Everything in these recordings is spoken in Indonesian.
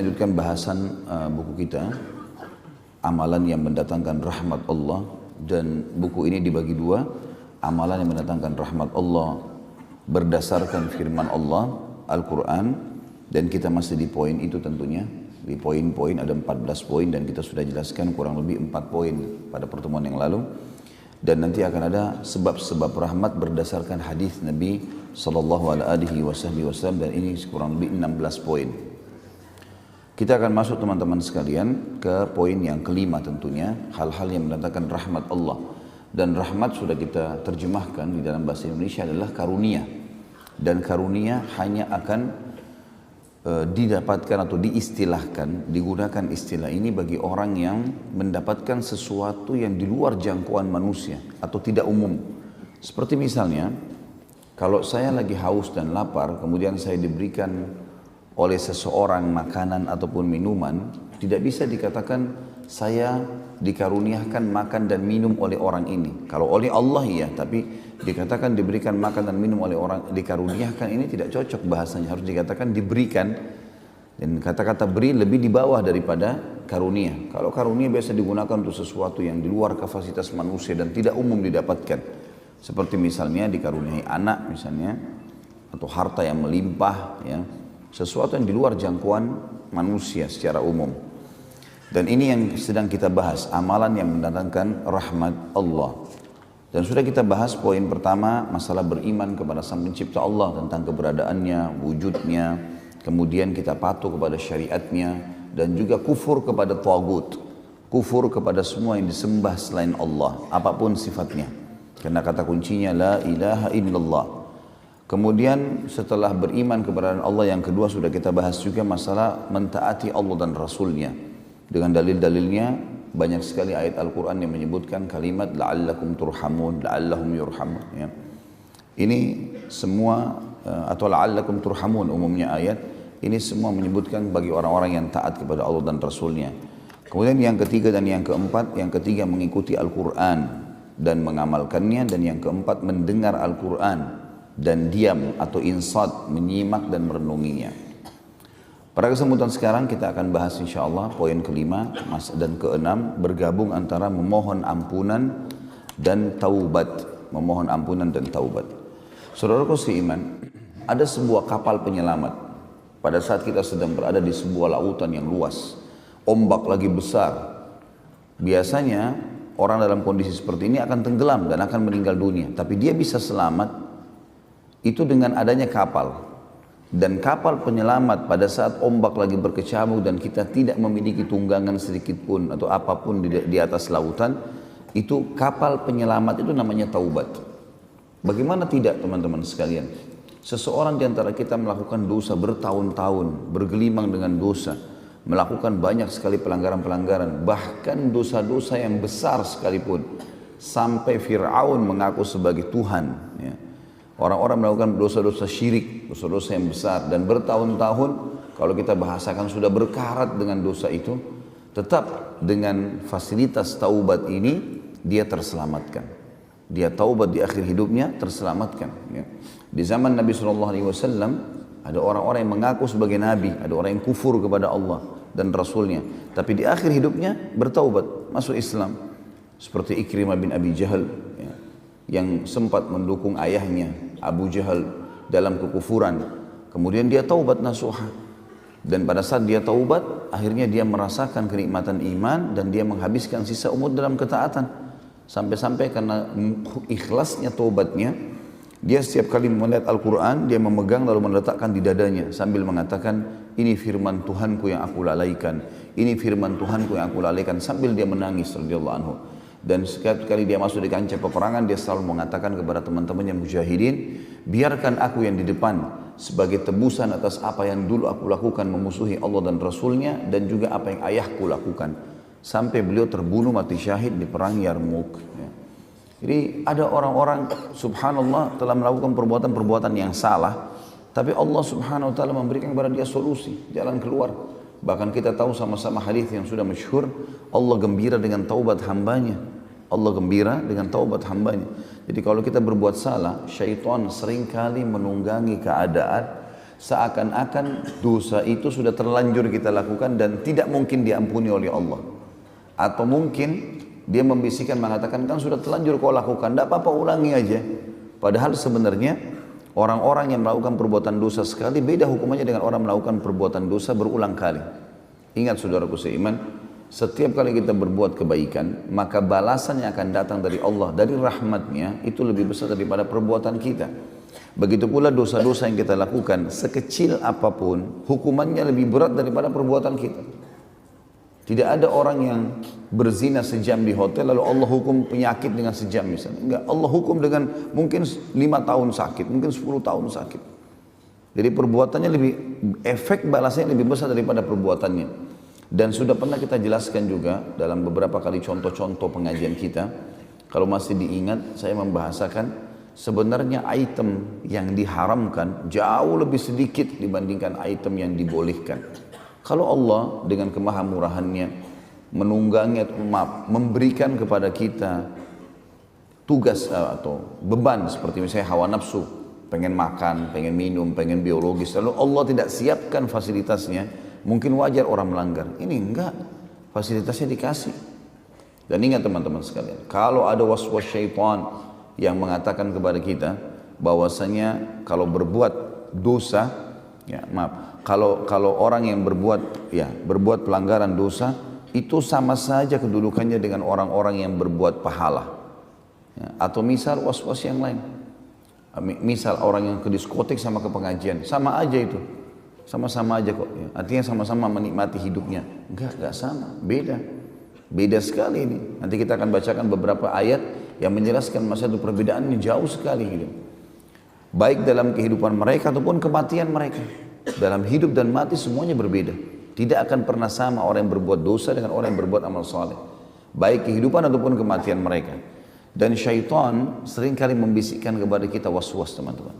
Lanjutkan bahasan buku kita, amalan yang mendatangkan rahmat Allah, dan buku ini dibagi dua, amalan yang mendatangkan rahmat Allah berdasarkan firman Allah, Al-Quran, dan kita masih di poin itu tentunya, di poin-poin ada 14 poin dan kita sudah jelaskan kurang lebih 4 poin pada pertemuan yang lalu, dan nanti akan ada sebab-sebab rahmat berdasarkan hadis Nabi Sallallahu Alaihi Wasallam, dan ini kurang lebih 16 poin. Kita akan masuk teman-teman sekalian ke poin yang kelima tentunya, hal-hal yang mendatangkan rahmat Allah. Dan rahmat sudah kita terjemahkan di dalam bahasa Indonesia adalah karunia. Dan karunia hanya akan didapatkan atau diistilahkan, digunakan istilah ini bagi orang yang mendapatkan sesuatu yang di luar jangkauan manusia atau tidak umum. Seperti misalnya, kalau saya lagi haus dan lapar, kemudian saya diberikan oleh seseorang makanan ataupun minuman, tidak bisa dikatakan saya dikaruniakan makan dan minum oleh orang ini. Kalau oleh Allah ya, tapi dikatakan diberikan makan dan minum oleh orang, dikaruniakan ini tidak cocok bahasanya, harus dikatakan diberikan. Dan kata-kata beri lebih di bawah daripada karunia. Kalau karunia biasa digunakan untuk sesuatu yang di luar kapasitas manusia dan tidak umum didapatkan. Seperti misalnya dikaruniai anak misalnya, atau harta yang melimpah ya. Sesuatu yang di luar jangkauan manusia secara umum. Dan ini yang sedang kita bahas, amalan yang mendatangkan rahmat Allah. Dan sudah kita bahas poin pertama, masalah beriman kepada Sang Pencipta Allah, tentang keberadaannya, wujudnya, kemudian kita patuh kepada syariatnya, dan juga kufur kepada tagut, kufur kepada semua yang disembah selain Allah, apapun sifatnya. Karena kata kuncinya la ilaha illallah. Kemudian setelah beriman kepada Allah, yang kedua sudah kita bahas juga masalah mentaati Allah dan Rasulnya. Dengan dalil-dalilnya banyak sekali ayat Al-Quran yang menyebutkan kalimat la'allakum turhamun, la'allahum yurhamun ya. Ini semua atau la'allakum turhamun umumnya ayat, ini semua menyebutkan bagi orang-orang yang taat kepada Allah dan Rasulnya. Kemudian yang ketiga dan yang keempat, yang ketiga mengikuti Al-Quran dan mengamalkannya, dan yang keempat mendengar Al-Quran dan diam atau insat, menyimak dan merenunginya. Pada kesempatan sekarang kita akan bahas insyaallah poin kelima dan keenam, bergabung antara memohon ampunan dan taubat. Memohon ampunan dan taubat. Saudaraku seiman, ada sebuah kapal penyelamat. Pada saat kita sedang berada di sebuah lautan yang luas, ombak lagi besar, biasanya orang dalam kondisi seperti ini akan tenggelam dan akan meninggal dunia. Tapi dia bisa selamat itu dengan adanya kapal. Dan kapal penyelamat pada saat ombak lagi berkecamuk dan kita tidak memiliki tunggangan sedikit pun atau apapun di atas lautan, itu kapal penyelamat itu namanya taubat. Bagaimana tidak teman-teman sekalian? Seseorang di antara kita melakukan dosa bertahun-tahun, bergelimang dengan dosa, melakukan banyak sekali pelanggaran-pelanggaran, bahkan dosa-dosa yang besar sekalipun, sampai Fir'aun mengaku sebagai Tuhan ya. Orang-orang melakukan dosa-dosa syirik, dosa-dosa yang besar, dan bertahun-tahun kalau kita bahasakan sudah berkarat dengan dosa itu, tetap dengan fasilitas taubat ini dia terselamatkan. Dia taubat di akhir hidupnya terselamatkan ya. Di zaman Nabi SAW ada orang-orang yang mengaku sebagai Nabi, ada orang yang kufur kepada Allah dan Rasulnya, tapi di akhir hidupnya bertaubat, masuk Islam. Seperti Ikrimah bin Abi Jahal ya, yang sempat mendukung ayahnya Abu Jahal dalam kekufuran. Kemudian dia taubat nasuha. Dan pada saat dia taubat, akhirnya dia merasakan kenikmatan iman dan dia menghabiskan sisa umur dalam ketaatan. Sampai-sampai karena ikhlasnya taubatnya, dia setiap kali melihat Al-Quran, dia memegang lalu meletakkan di dadanya sambil mengatakan, ini firman Tuhanku yang aku lalaikan, ini firman Tuhanku yang aku lalaikan, sambil dia menangis radhiyallahu anhu. Dan setiap kali dia masuk di kancah peperangan, dia selalu mengatakan kepada teman-temannya mujahidin, biarkan aku yang di depan sebagai tebusan atas apa yang dulu aku lakukan memusuhi Allah dan Rasulnya, dan juga apa yang ayahku lakukan. Sampai beliau terbunuh mati syahid di perang Yarmuk ya. Jadi ada orang-orang subhanallah telah melakukan perbuatan-perbuatan yang salah, tapi Allah subhanahu wa ta'ala memberikan kepada dia solusi, jalan keluar. Bahkan kita tahu sama-sama hadis yang sudah masyhur, Allah gembira dengan taubat hambanya. Allah gembira dengan taubat hambanya. Jadi kalau kita berbuat salah, syaitan seringkali menunggangi keadaan seakan-akan dosa itu sudah terlanjur kita lakukan dan tidak mungkin diampuni oleh Allah. Atau mungkin dia membisikkan mengatakan kan sudah terlanjur kau lakukan, tidak apa-apa ulangi aja. Padahal sebenarnya orang-orang yang melakukan perbuatan dosa sekali beda hukumannya dengan orang melakukan perbuatan dosa berulang kali. Ingat saudaraku seiman, setiap kali kita berbuat kebaikan, maka balasan yang akan datang dari Allah, dari rahmatnya, itu lebih besar daripada perbuatan kita. Begitu pula dosa-dosa yang kita lakukan, sekecil apapun, hukumannya lebih berat daripada perbuatan kita. Tidak ada orang yang berzina sejam di hotel, lalu Allah hukum penyakit dengan sejam misalnya. Enggak, Allah hukum dengan mungkin 5 tahun sakit, mungkin 10 tahun sakit. Jadi perbuatannya lebih, efek balasnya lebih besar daripada perbuatannya. Dan sudah pernah kita jelaskan juga dalam beberapa kali contoh-contoh pengajian kita. Kalau masih diingat, saya membahasakan sebenarnya item yang diharamkan jauh lebih sedikit dibandingkan item yang dibolehkan. Kalau Allah dengan kemahamurahannya menunggangi atau memberikan kepada kita tugas atau beban seperti misalnya hawa nafsu, pengen makan, pengen minum, pengen biologis, lalu Allah tidak siapkan fasilitasnya, mungkin wajar orang melanggar. Ini enggak, fasilitasnya dikasih. Dan ingat teman-teman sekalian, kalau ada waswas syaitan yang mengatakan kepada kita bahwasanya kalau berbuat dosa, ya maaf, kalau orang yang berbuat pelanggaran dosa itu sama saja kedudukannya dengan orang-orang yang berbuat pahala. Ya, atau misal waswas yang lain. Misal orang yang ke diskotik sama ke pengajian, sama aja itu. Sama-sama aja kok. Ya. Artinya sama-sama menikmati hidupnya. Enggak sama. Beda sekali ini. Nanti kita akan bacakan beberapa ayat yang menjelaskan masalah perbedaannya jauh sekali gitu. Baik dalam kehidupan mereka ataupun kematian mereka. Dalam hidup dan mati semuanya berbeda. Tidak akan pernah sama orang yang berbuat dosa dengan orang yang berbuat amal saleh. Baik kehidupan ataupun kematian mereka. Dan syaitan seringkali membisikkan kepada kita was-was teman-teman.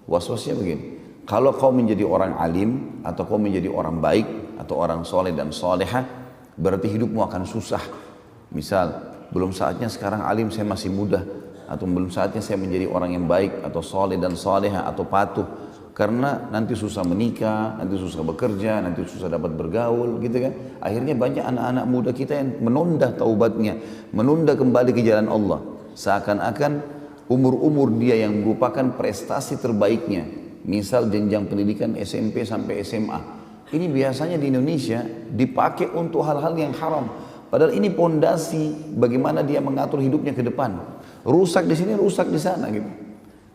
Was-wasnya begini. Kalau kau menjadi orang alim atau kau menjadi orang baik atau orang soleh dan solehah, berarti hidupmu akan susah. Misal, belum saatnya sekarang alim saya masih muda, atau belum saatnya saya menjadi orang yang baik atau soleh dan solehah atau patuh, karena nanti susah menikah, nanti susah bekerja, nanti susah dapat bergaul, gitu kan? Akhirnya banyak anak-anak muda kita yang menunda taubatnya, menunda kembali ke jalan Allah, seakan-akan umur-umur dia yang merupakan prestasi terbaiknya. Misal jenjang pendidikan SMP sampai SMA. Ini biasanya di Indonesia dipakai untuk hal-hal yang haram. Padahal ini pondasi bagaimana dia mengatur hidupnya ke depan. Rusak di sini, rusak di sana gitu.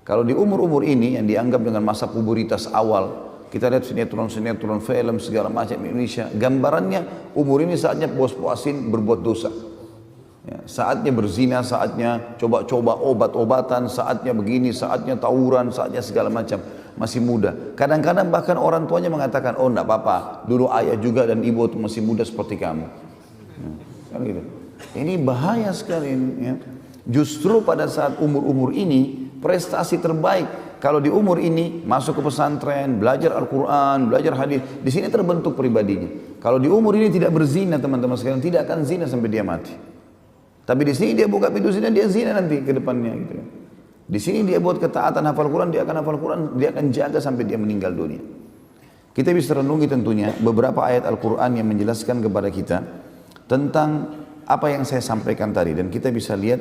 Kalau di umur-umur ini yang dianggap dengan masa puberitas awal, kita lihat sinetron-sinetron, film segala macam Indonesia, gambarannya umur ini saatnya puas-puasin berbuat dosa. Ya, saatnya berzina, saatnya coba-coba obat-obatan, saatnya begini, saatnya tawuran, saatnya segala macam. Masih muda. Kadang-kadang bahkan orang tuanya mengatakan, oh enggak apa-apa, dulu ayah juga dan ibu masih muda seperti kamu. Kan gitu. Ini bahaya sekali. Ya. Justru pada saat umur-umur ini, prestasi terbaik. Kalau di umur ini masuk ke pesantren, belajar Al-Quran, belajar hadis, di sini terbentuk pribadinya. Kalau di umur ini tidak berzina teman-teman sekalian, tidak akan zina sampai dia mati. Tapi di sini dia buka pintu zina, dia zina nanti ke depannya gitu. Di sini dia buat ketaatan hafal Quran, dia akan hafal Quran, dia akan jaga sampai dia meninggal dunia. Kita bisa renungi tentunya beberapa ayat Al-Quran yang menjelaskan kepada kita tentang apa yang saya sampaikan tadi. Dan kita bisa lihat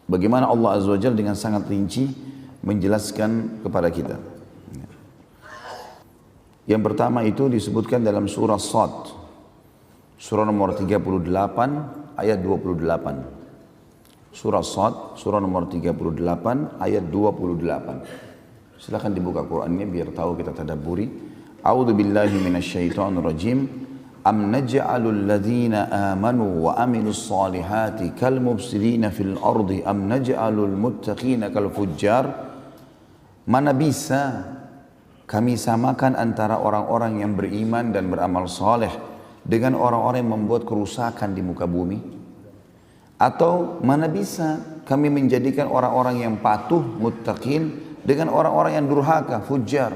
bagaimana Allah Azza wa Jalla dengan sangat rinci menjelaskan kepada kita. Yang pertama itu disebutkan dalam surah Shad. Surah nomor 38 ayat 28. Surah Shad, surah nomor 38 ayat 28. Silakan dibuka Qur'annya biar tahu kita tadabburi. A'udzu billahi minasyaitonir rajim. Am naj'alul ladzina amanu wa amilus solihati kal mufsidina fil ardi am naj'alul muttaqina kal fujjar? Mana bisa kami samakan antara orang-orang yang beriman dan beramal soleh dengan orang-orang yang membuat kerusakan di muka bumi? Atau mana bisa kami menjadikan orang-orang yang patuh, muttaqin dengan orang-orang yang durhaka, fujar?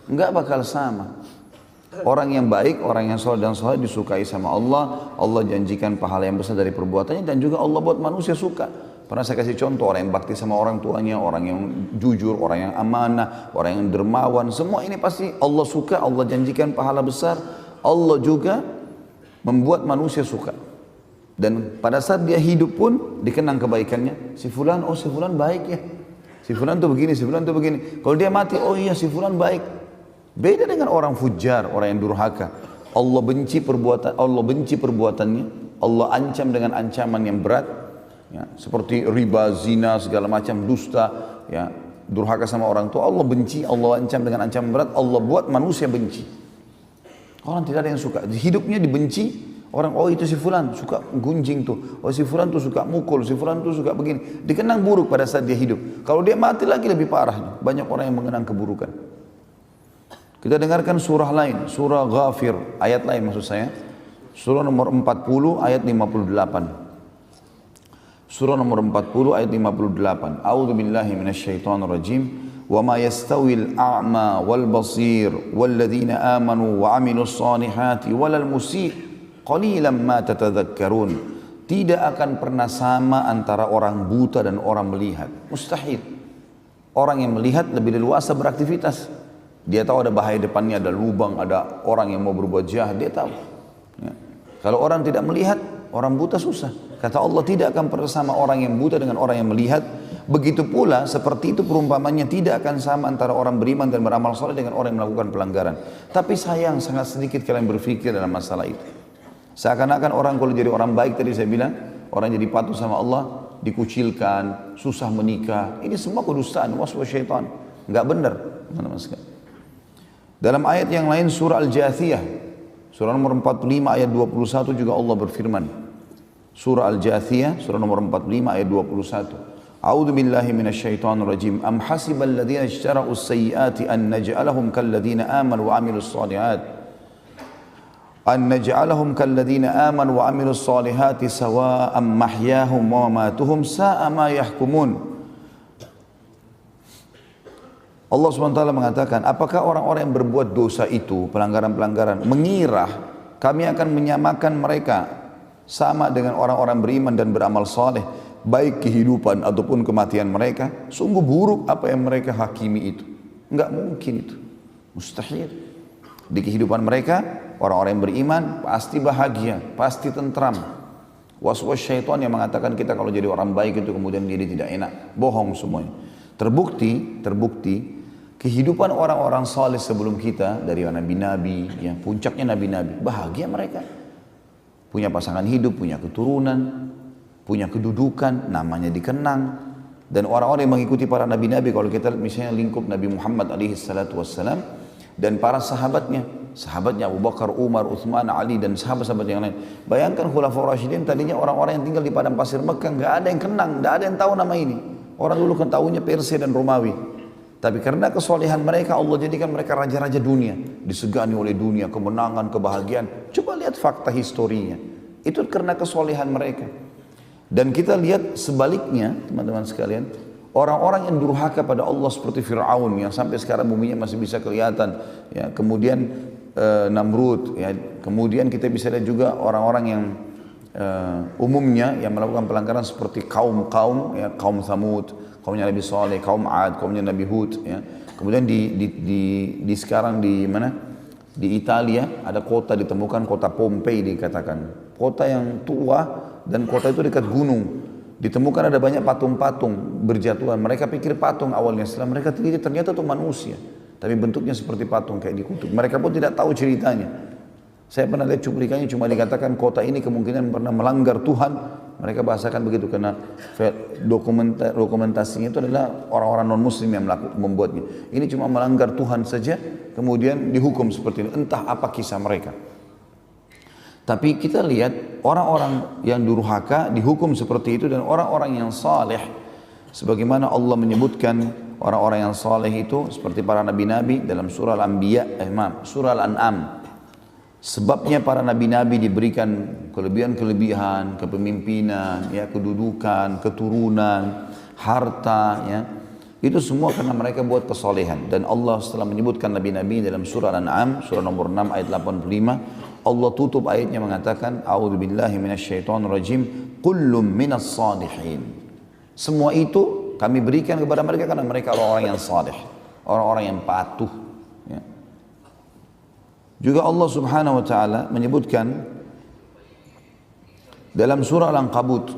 Enggak bakal sama. Orang yang baik, orang yang soleh dan soleh disukai sama Allah. Allah janjikan pahala yang besar dari perbuatannya dan juga Allah buat manusia suka. Pernah saya kasih contoh orang yang bakti sama orang tuanya, orang yang jujur, orang yang amanah, orang yang dermawan. Semua ini pasti Allah suka, Allah janjikan pahala besar. Allah juga membuat manusia suka. Dan pada saat dia hidup pun dikenang kebaikannya. Si fulan, oh si fulan baik ya. Si fulan tuh begini, si fulan tuh begini. Kalau dia mati, oh iya si fulan baik. Beda dengan orang fujar, orang yang durhaka. Allah benci perbuatannya. Allah ancam dengan ancaman yang berat. Ya, seperti riba, zina, segala macam, dusta, ya, durhaka sama orang tua, Allah benci, Allah ancam dengan ancaman berat, Allah buat manusia benci. Orang tidak ada yang suka, hidupnya dibenci, orang, oh itu si fulan suka gunjing tuh, oh si fulan tuh suka mukul, si fulan tuh suka begini, dikenang buruk pada saat dia hidup. Kalau dia mati lagi lebih parah, banyak orang yang mengenang keburukan. Kita dengarkan surah lain, surah Ghafir, ayat lain maksud saya, surah nomor 40 ayat 58. Surah nomor 40 ayat 58. A'udzu billahi minasyaitonir rajim. Wa ma yastawil a'ma wal basir wal ladzina amanu wa 'amilus solihati walal musii qalilan ma tatadzakkarun. Tidak akan pernah sama antara orang buta dan orang melihat. Mustahil. Orang yang melihat lebih leluasa beraktivitas. Dia tahu ada bahaya depannya, ada lubang, ada orang yang mau berbuat jahat, dia tahu. Ya. Kalau orang tidak melihat, orang buta susah. Kata Allah tidak akan pernah sama orang yang buta dengan orang yang melihat. Begitu pula seperti itu perumpamannya tidak akan sama antara orang beriman dan beramal soleh dengan orang yang melakukan pelanggaran. Tapi sayang sangat sedikit kalian berpikir dalam masalah itu. Seakan-akan orang kalau jadi orang baik tadi saya bilang, orang jadi patuh sama Allah, dikucilkan, susah menikah. Ini semua kedustaan, waswas syaitan. Enggak benar, teman-teman sekalian. Dalam ayat yang lain surah Al-Jathiyah, surah nomor 45 ayat 21 juga Allah berfirman. Surah Al-Jathiyah, surah nomor 45 ayat 21. A'udzu billahi minasyaitonir rajim. Am hasibal ladzina ijtara'us sayyiati an naj'alahum kal ladzina amanu wa 'amilus shalihat. An naj'alahum kal ladzina amanu wa 'amilus shalihati sawa'an mahyahum wa mamatuhum sa'a ma yahkumun. Allah SWT mengatakan, apakah orang-orang yang berbuat dosa itu, pelanggaran-pelanggaran, mengira kami akan menyamakan mereka sama dengan orang-orang beriman dan beramal saleh, baik kehidupan ataupun kematian mereka? Sungguh buruk apa yang mereka hakimi itu. Enggak mungkin itu, mustahil. Di kehidupan mereka, orang-orang yang beriman pasti bahagia, pasti tentram. Was-was syaitan yang mengatakan kita kalau jadi orang baik itu kemudian jadi tidak enak, bohong semuanya. Terbukti kehidupan orang-orang saleh sebelum kita dari nabi-nabi, yang puncaknya nabi-nabi, bahagia mereka. Punya pasangan hidup, punya keturunan, punya kedudukan, namanya dikenang. Dan orang-orang yang mengikuti para nabi-nabi, kalau kita misalnya lingkup Nabi Muhammad SAW dan para sahabatnya Abu Bakar, Umar, Uthman, Ali dan sahabat-sahabat yang lain. Bayangkan Khulafaur Rasyidin tadinya orang-orang yang tinggal di padang pasir Mekah, nggak ada yang kenang, nggak ada yang tahu nama ini. Orang dulu kan tahunya Persia dan Romawi. Tapi karena kesolehan mereka, Allah jadikan mereka raja-raja dunia. Disegani oleh dunia, kemenangan, kebahagiaan. Coba lihat fakta historinya. Itu karena kesolehan mereka. Dan kita lihat sebaliknya, teman-teman sekalian. Orang-orang yang durhaka pada Allah seperti Fir'aun, yang sampai sekarang buminya masih bisa kelihatan. Ya, kemudian Namrud. Ya, kemudian kita bisa lihat juga orang-orang yang umumnya yang melakukan pelanggaran seperti kaum Thamud, kaumnya Nabi Saleh, kaum Ad, kaumnya Nabi Hud. Ya. Kemudian di sekarang di mana? Di Italia ada kota ditemukan, kota Pompei dikatakan, kota yang tua dan kota itu dekat gunung. Ditemukan ada banyak patung-patung berjatuhan. Mereka pikir patung awalnya, setelah mereka teliti ternyata itu manusia, tapi bentuknya seperti patung kayak dikutuk. Mereka pun tidak tahu ceritanya. Saya pernah lihat cuplikannya, cuma dikatakan kota ini kemungkinan pernah melanggar Tuhan. Mereka bahasakan begitu karena dokumentasinya itu adalah orang-orang non-muslim yang membuatnya. Ini cuma melanggar Tuhan saja, kemudian dihukum seperti ini. Entah apa kisah mereka. Tapi kita lihat orang-orang yang durhaka dihukum seperti itu, dan orang-orang yang saleh, sebagaimana Allah menyebutkan orang-orang yang saleh itu seperti para nabi-nabi dalam surah Al-Anbiya, surah Al-An'am. Sebabnya para nabi-nabi diberikan kelebihan-kelebihan, kepemimpinan, ya, kedudukan, keturunan, harta, ya. Itu semua karena mereka buat kesolehan. Dan Allah setelah menyebutkan nabi-nabi dalam surah Al-An'am, surah nomor 6 ayat 85, Allah tutup ayatnya mengatakan, A'udzu billahi minasyaitonir rajim, kullum minas salihin. Semua itu kami berikan kepada mereka karena mereka orang-orang yang saleh, orang-orang yang patuh. Ya. Juga Allah Subhanahu wa taala menyebutkan dalam surah Al-Ankabut,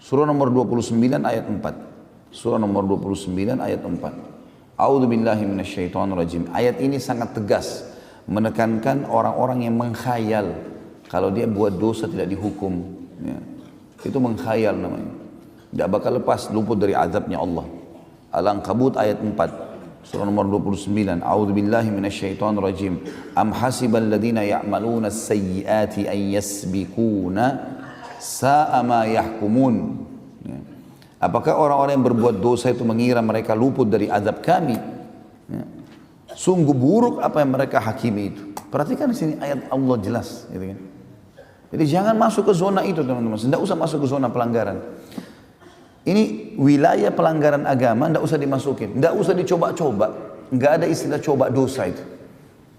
surah nomor 29 ayat 4. Surah nomor 29 ayat 4. A'udzu billahi minasyaitonir rajim. Ayat ini sangat tegas menekankan orang-orang yang mengkhayal kalau dia buat dosa tidak dihukum. Ya. Itu mengkhayal namanya. Tidak bakal lepas luput dari azabnya Allah. Al-Ankabut ayat 4. Surah nomor 29. A'udzu billahi minasyaitonir rajim. Am hasibal ladzina ya'maluna as-sayyi'ati an yasbiquna sa'a ma yahkumun. Ya. Apakah orang-orang yang berbuat dosa itu mengira mereka luput dari azab kami? Ya. Sungguh buruk apa yang mereka hakimi itu. Perhatikan di sini ayat Allah jelas, gitu kan. Jadi jangan masuk ke zona itu, teman-teman. Tidak usah masuk ke zona pelanggaran. Ini wilayah pelanggaran agama, tidak usah dimasukin, tidak usah dicoba-coba, nggak ada istilah coba dosa itu.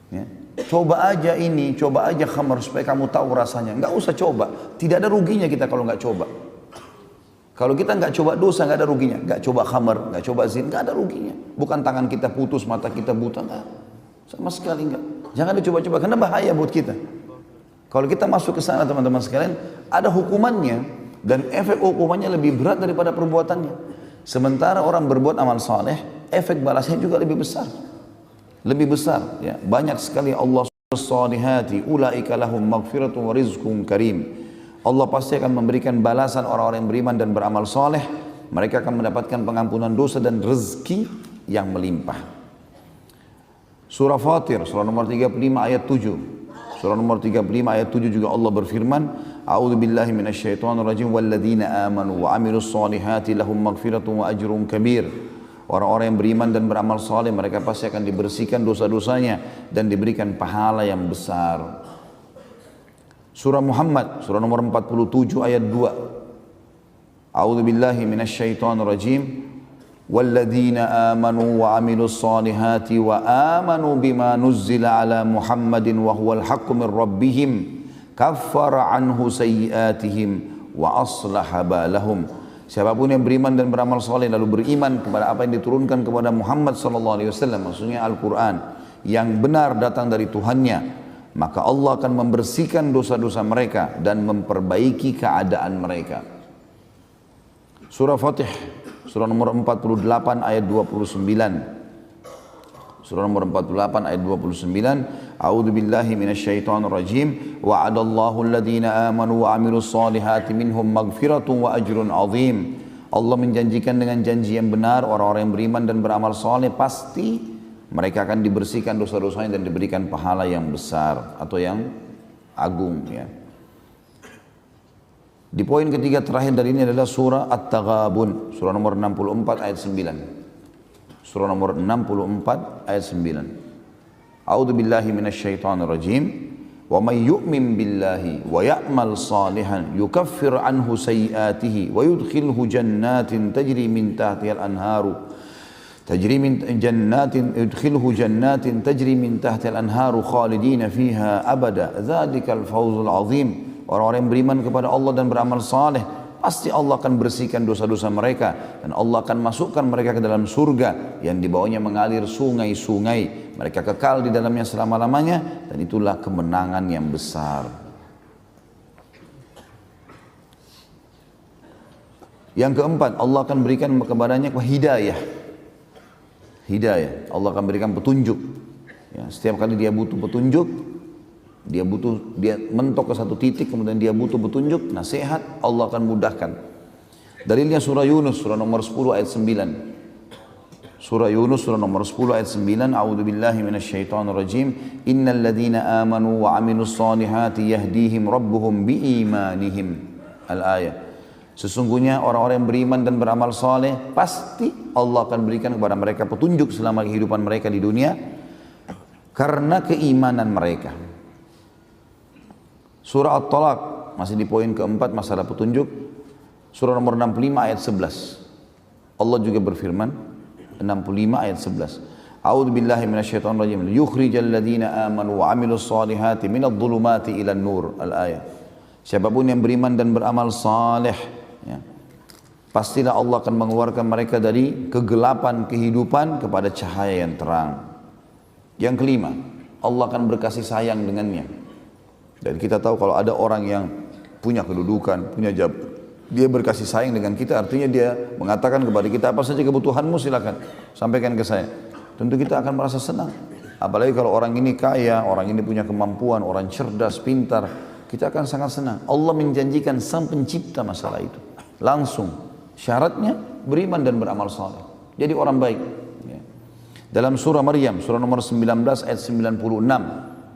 Ya. Coba aja ini, coba aja khamar supaya kamu tahu rasanya, nggak usah coba. Tidak ada ruginya kita kalau nggak coba. Kalau kita nggak coba dosa, nggak ada ruginya. Nggak coba khamar, nggak coba zina, nggak ada ruginya. Bukan tangan kita putus, mata kita buta, nggak. Sama sekali nggak. Jangan dicoba-coba, karena bahaya buat kita. Kalau kita masuk ke sana, teman-teman sekalian, ada hukumannya. Dan efek hukumannya lebih berat daripada perbuatannya. Sementara orang berbuat amal saleh, efek balasnya juga lebih besar. Lebih besar. Ya. Banyak sekali Allah salihati, ulaika lahum maghfiratun wa rizqun karim. Allah pasti akan memberikan balasan orang-orang yang beriman dan beramal saleh. Mereka akan mendapatkan pengampunan dosa dan rezeki yang melimpah. Surah Fatir, surah nomor 35 ayat 7. Surah nomor 35 ayat 7 juga Allah berfirman, A'udzu billahi minasyaitonir rajim walladzina amanu wa 'amilus solihati lahum maghfiratun wa ajrun kabir. Orang-orang yang beriman dan beramal saleh mereka pasti akan dibersihkan dosa-dosanya dan diberikan pahala yang besar. Surah Muhammad, surah nomor 47 ayat 2. A'udzu billahi minasyaitonir rajim. والذين آمنوا وعملوا الصالحات وآمنوا بما نزل على محمد وهو الحق من ربهم كفر عنه سيئاتهم وأصلح بالهم. Siapapun yang beriman dan beramal saleh lalu beriman kepada apa yang diturunkan kepada Muhammad sallallahu alaihi wasallam, maksudnya Al-Qur'an yang benar datang dari Tuhannya, maka Allah akan membersihkan dosa-dosa mereka dan memperbaiki keadaan mereka. Surah Fatih, surah nomor 48 ayat 29. Surah nomor 48 ayat 29. A'udzu billahi minasyaitonir rajim. Wa'adallahu alladhina amanu wa 'amilus solihati minhum maghfiratun wa ajrun 'azim. Allah menjanjikan dengan janji yang benar orang-orang yang beriman dan beramal saleh pasti mereka akan dibersihkan dosa-dosanya dan diberikan pahala yang besar atau yang agung, ya. Di poin ketiga terakhir dari ini adalah surah At-Taghabun, surah nomor 64 ayat 9. Surah nomor 64 ayat 9. A'udzu billahi minasyaitonir rajim. Wa may yu'min billahi wa ya'mal salihan yukaffir anhu sayyi'atihi wa yudkhilhu jannatin tajri min tahtiha al-anharu يدخله جنات تجري من تحت الأنهار خالدين فيها أبدا ذلك الفوز العظيم. Orang-orang yang beriman kepada Allah dan beramal saleh pasti Allah akan bersihkan dosa-dosa mereka dan Allah akan masukkan mereka ke dalam surga yang di bawahnya mengalir sungai-sungai. Mereka kekal di dalamnya selama-lamanya dan itulah kemenangan yang besar. Yang keempat, Allah akan berikan kepadanya hidayah. Hidayah, Allah akan berikan petunjuk. Ya, setiap kali dia butuh petunjuk, dia mentok ke satu titik, kemudian dia butuh petunjuk, nasihat, Allah akan mudahkan. Dalilnya surah Yunus, surah nomor 10 ayat 9. Surah Yunus, surah nomor 10 ayat 9. A'udzu billahi minasyaitonir rajim. Innal ladzina amanu wa 'amilus solihati yahdihim rabbuhum biimanihim. Al-ayat. Sesungguhnya orang-orang yang beriman dan beramal saleh pasti Allah akan berikan kepada mereka petunjuk selama kehidupan mereka di dunia karena keimanan mereka. Surah At-Talaq masih di poin keempat masalah petunjuk. Surah nomor 65 ayat 11. Allah juga berfirman 65 ayat 11. A'udzu billahi minasyaitonir rajim. Yukhrijal ladzina amanu wa 'amilus solihati minadh-dhulumati ilan nur. Al-ayat. Siapapun yang beriman dan beramal saleh, ya, pastilah Allah akan mengeluarkan mereka dari kegelapan kehidupan kepada cahaya yang terang. Yang kelima, Allah akan berkasih sayang dengannya. Dan kita tahu kalau ada orang yang punya kedudukan, punya jabatan, dia berkasih sayang dengan kita, artinya dia mengatakan kepada kita, apa saja kebutuhanmu silakan sampaikan ke saya. Tentu kita akan merasa senang. Apalagi kalau orang ini kaya, orang ini punya kemampuan, orang cerdas, pintar, kita akan sangat senang. Allah menjanjikan sang pencipta masalah itu. Langsung, syaratnya beriman dan beramal saleh. Jadi orang baik. Ya. Dalam surah Maryam, surah nomor 19 ayat 96,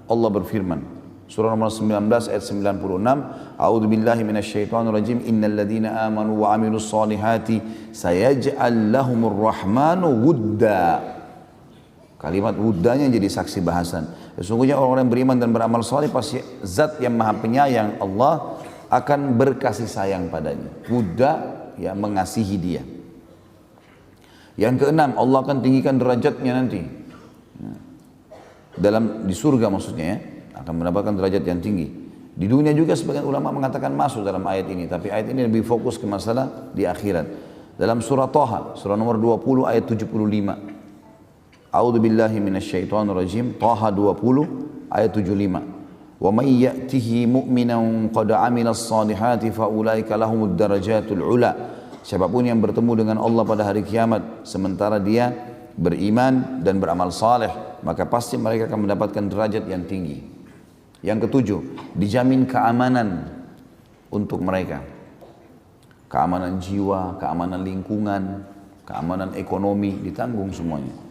Allah berfirman. Surah nomor 19 ayat 96, A'udzu billahi minasyaitonir rajim, innal ladzina amanu wa 'amilus solihati sayaj'al lahumur rahmanu wudda. Kalimat wuddanya jadi saksi bahasan. Sesungguhnya orang-orang yang beriman dan beramal saleh pasti zat yang maha penyayang Allah akan berkasih sayang padanya. Wudda, ya, mengasihi dia. Yang keenam, Allah akan tinggikan derajatnya nanti. Di surga maksudnya, ya, akan mendapatkan derajat yang tinggi. Di dunia juga sebagian ulama mengatakan masuk dalam ayat ini, tapi ayat ini lebih fokus ke masalah di akhirat. Dalam surah Thaha, surah nomor 20 ayat 75. A'udzu billahi minasyaitonir rajim. Thaha 20 ayat 75. Wa may ya'tihi mu'minan qad 'amilas salihati fa ulaika lahumud darajatul 'ula. Siapapun yang bertemu dengan Allah pada hari kiamat sementara dia beriman dan beramal saleh, maka pasti mereka akan mendapatkan derajat yang tinggi. Yang ketujuh, dijamin keamanan untuk mereka. Keamanan jiwa, keamanan lingkungan, keamanan ekonomi, ditanggung semuanya.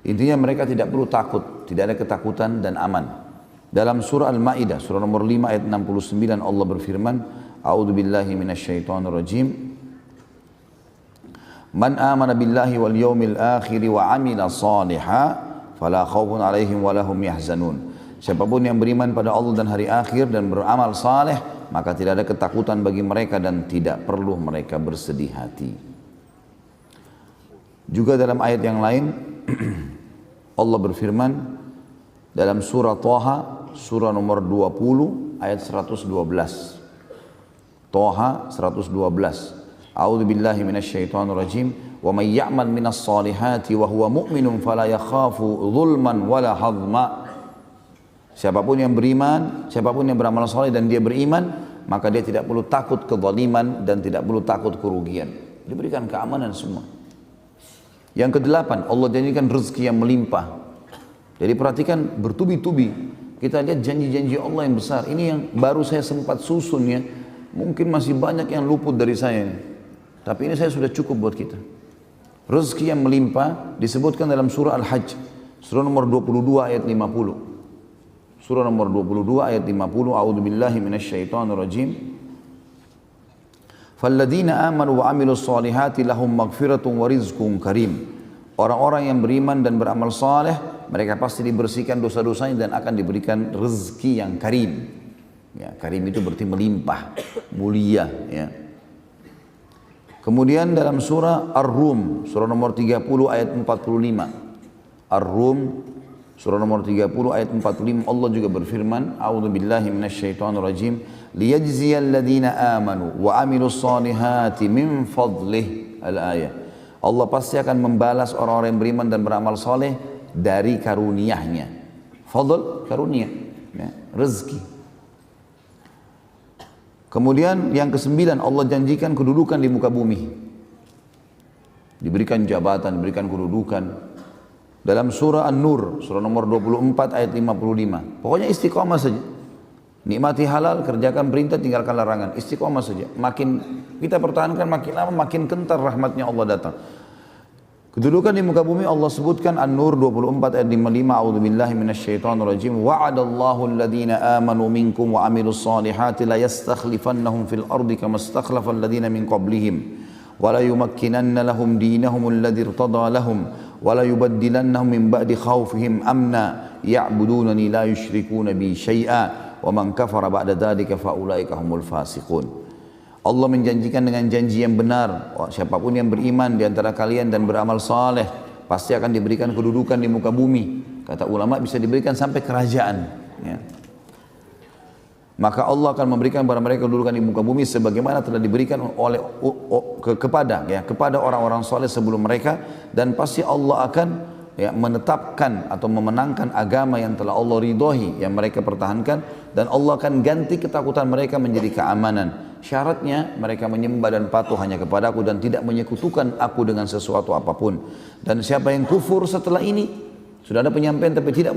Intinya mereka tidak perlu takut, tidak ada ketakutan dan aman. Dalam surah Al-Ma'idah, surah nomor 5 ayat 69, Allah berfirman, A'udzu billahi minasyaitonir rajim. Man amana billahi wal yawmil akhir wa 'amila shalihan fala khaufun 'alaihim wa lahum yahzanun. Siapapun yang beriman pada Allah dan hari akhir dan beramal saleh, maka tidak ada ketakutan bagi mereka dan tidak perlu mereka bersedih hati. Juga dalam ayat yang lain, Allah berfirman dalam surah Thaha, surah nomor 20 ayat 112. Thaha 112. A'udzu billahi minasyaitonir rajim. Wa may ya'mal minas solihati wa huwa mu'minun fala yakhafu dhulman wala hadma. Siapapun yang beriman, siapapun yang beramal saleh dan dia beriman, maka dia tidak perlu takut kezaliman dan tidak perlu takut kerugian. Diberikan keamanan semua. Yang kedelapan, Allah janjikan rezeki yang melimpah. Jadi perhatikan bertubi-tubi. Kita lihat janji-janji Allah yang besar. Ini yang baru saya sempat susun ya. Mungkin masih banyak yang luput dari saya. Tapi ini saya sudah cukup buat kita. Rezeki yang melimpah disebutkan dalam surah Al-Hajj. Surah nomor 22 ayat 50. Surah nomor 22 ayat 50. A'udzu billahi minasyaitonir rajim. Falladzina amanu wa 'amilus solihati lahum maghfiratun wa rizqun karim. Orang-orang yang beriman dan beramal saleh, mereka pasti dibersihkan dosa-dosanya dan akan diberikan rezeki yang karim. Ya, karim itu berarti melimpah, mulia, ya. Kemudian dalam surah Ar-Rum, surah nomor 30 ayat 45. Ar-Rum surah nomor 30 ayat 45, Allah juga berfirman, A'udzu billahi minasyaitonir rajim, liyajziyal ladzina amanu wa 'amilus solihati min fadlih. Al-ayah. Allah pasti akan membalas orang-orang yang beriman dan beramal soleh dari karunia-Nya. Fadl, karunia, ya, rezeki. Kemudian yang kesembilan, Allah janjikan kedudukan di muka bumi. Diberikan jabatan, diberikan kedudukan. Dalam surah An-Nur, surah nomor 24 ayat 55. Pokoknya istiqomah saja. Nikmati halal, kerjakan perintah, tinggalkan larangan. Istiqomah saja. Makin kita pertahankan, makin lama makin kental rahmatnya Allah datang. Kedudukan di muka bumi Allah sebutkan An-Nur 24 ayat 55. A'udzu billahi minasyaitonir rajim. Wa'adallahu alladhina amanu minkum wa 'amilus solihati la yastakhlifannahum fil ardi kama istakhlafa alladhina min qablihim wa la yumakkinanna lahum dinahum alladhi irtada lahum wa la yubaddilannahum min ba'di khawfihim amna ya'budunani la yusyrikuna bi syai'a wa man kafara ba'da dzalika fa ulaika humul fasiqun. Allah menjanjikan dengan janji yang benar, siapapun yang beriman di antara kalian dan beramal saleh pasti akan diberikan kedudukan di muka bumi. Kata ulama bisa diberikan sampai kerajaan, ya. maka Allah akan memberikan kepada mereka kedudukan di muka bumi sebagaimana telah diberikan oleh kepada orang-orang soleh sebelum mereka, dan pasti Allah akan menetapkan atau memenangkan agama yang telah Allah ridhoi yang mereka pertahankan, dan Allah akan ganti ketakutan mereka menjadi keamanan. Syaratnya mereka menyembah dan patuh hanya kepadaku dan tidak menyekutukan aku dengan sesuatu apapun. Dan siapa yang kufur setelah ini, sudah ada penyampaian tapi tidak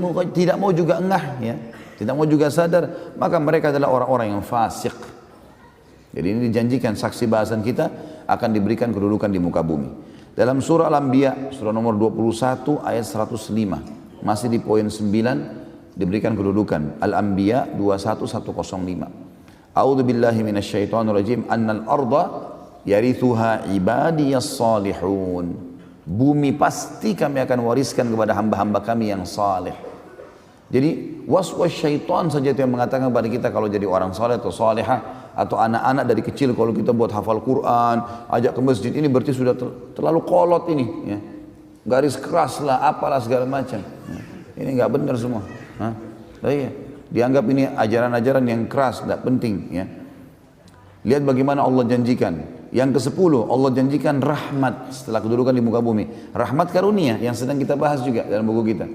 mau juga engah, ya, tidak mau juga sadar, maka mereka adalah orang-orang yang fasik. Jadi ini dijanjikan saksi bahasan kita akan diberikan kedudukan di muka bumi. Dalam surah Al-Anbiya, surah nomor 21 ayat 105, masih di poin 9 diberikan kedudukan. Al-Anbiya 21105. A'udzu billahi minasyaitonir rajim. Annal arda yarithuha ibadiyas salihun. Bumi pasti kami akan wariskan kepada hamba-hamba kami yang saleh. Jadi waswas syaitan saja itu yang mengatakan kepada kita kalau jadi orang saleh atau salihah, atau anak-anak dari kecil kalau kita buat hafal Quran, ajak ke masjid, ini berarti sudah terlalu kolot ini, ya. Garis keras lah, apalah segala macam. Ya. Ini nggak benar semua. Iya. Dianggap ini ajaran-ajaran yang keras, tidak penting, ya. Lihat bagaimana Allah janjikan. Yang ke-10, Allah janjikan rahmat setelah kedudukan di muka bumi. Rahmat karunia yang sedang kita bahas juga dalam buku kita.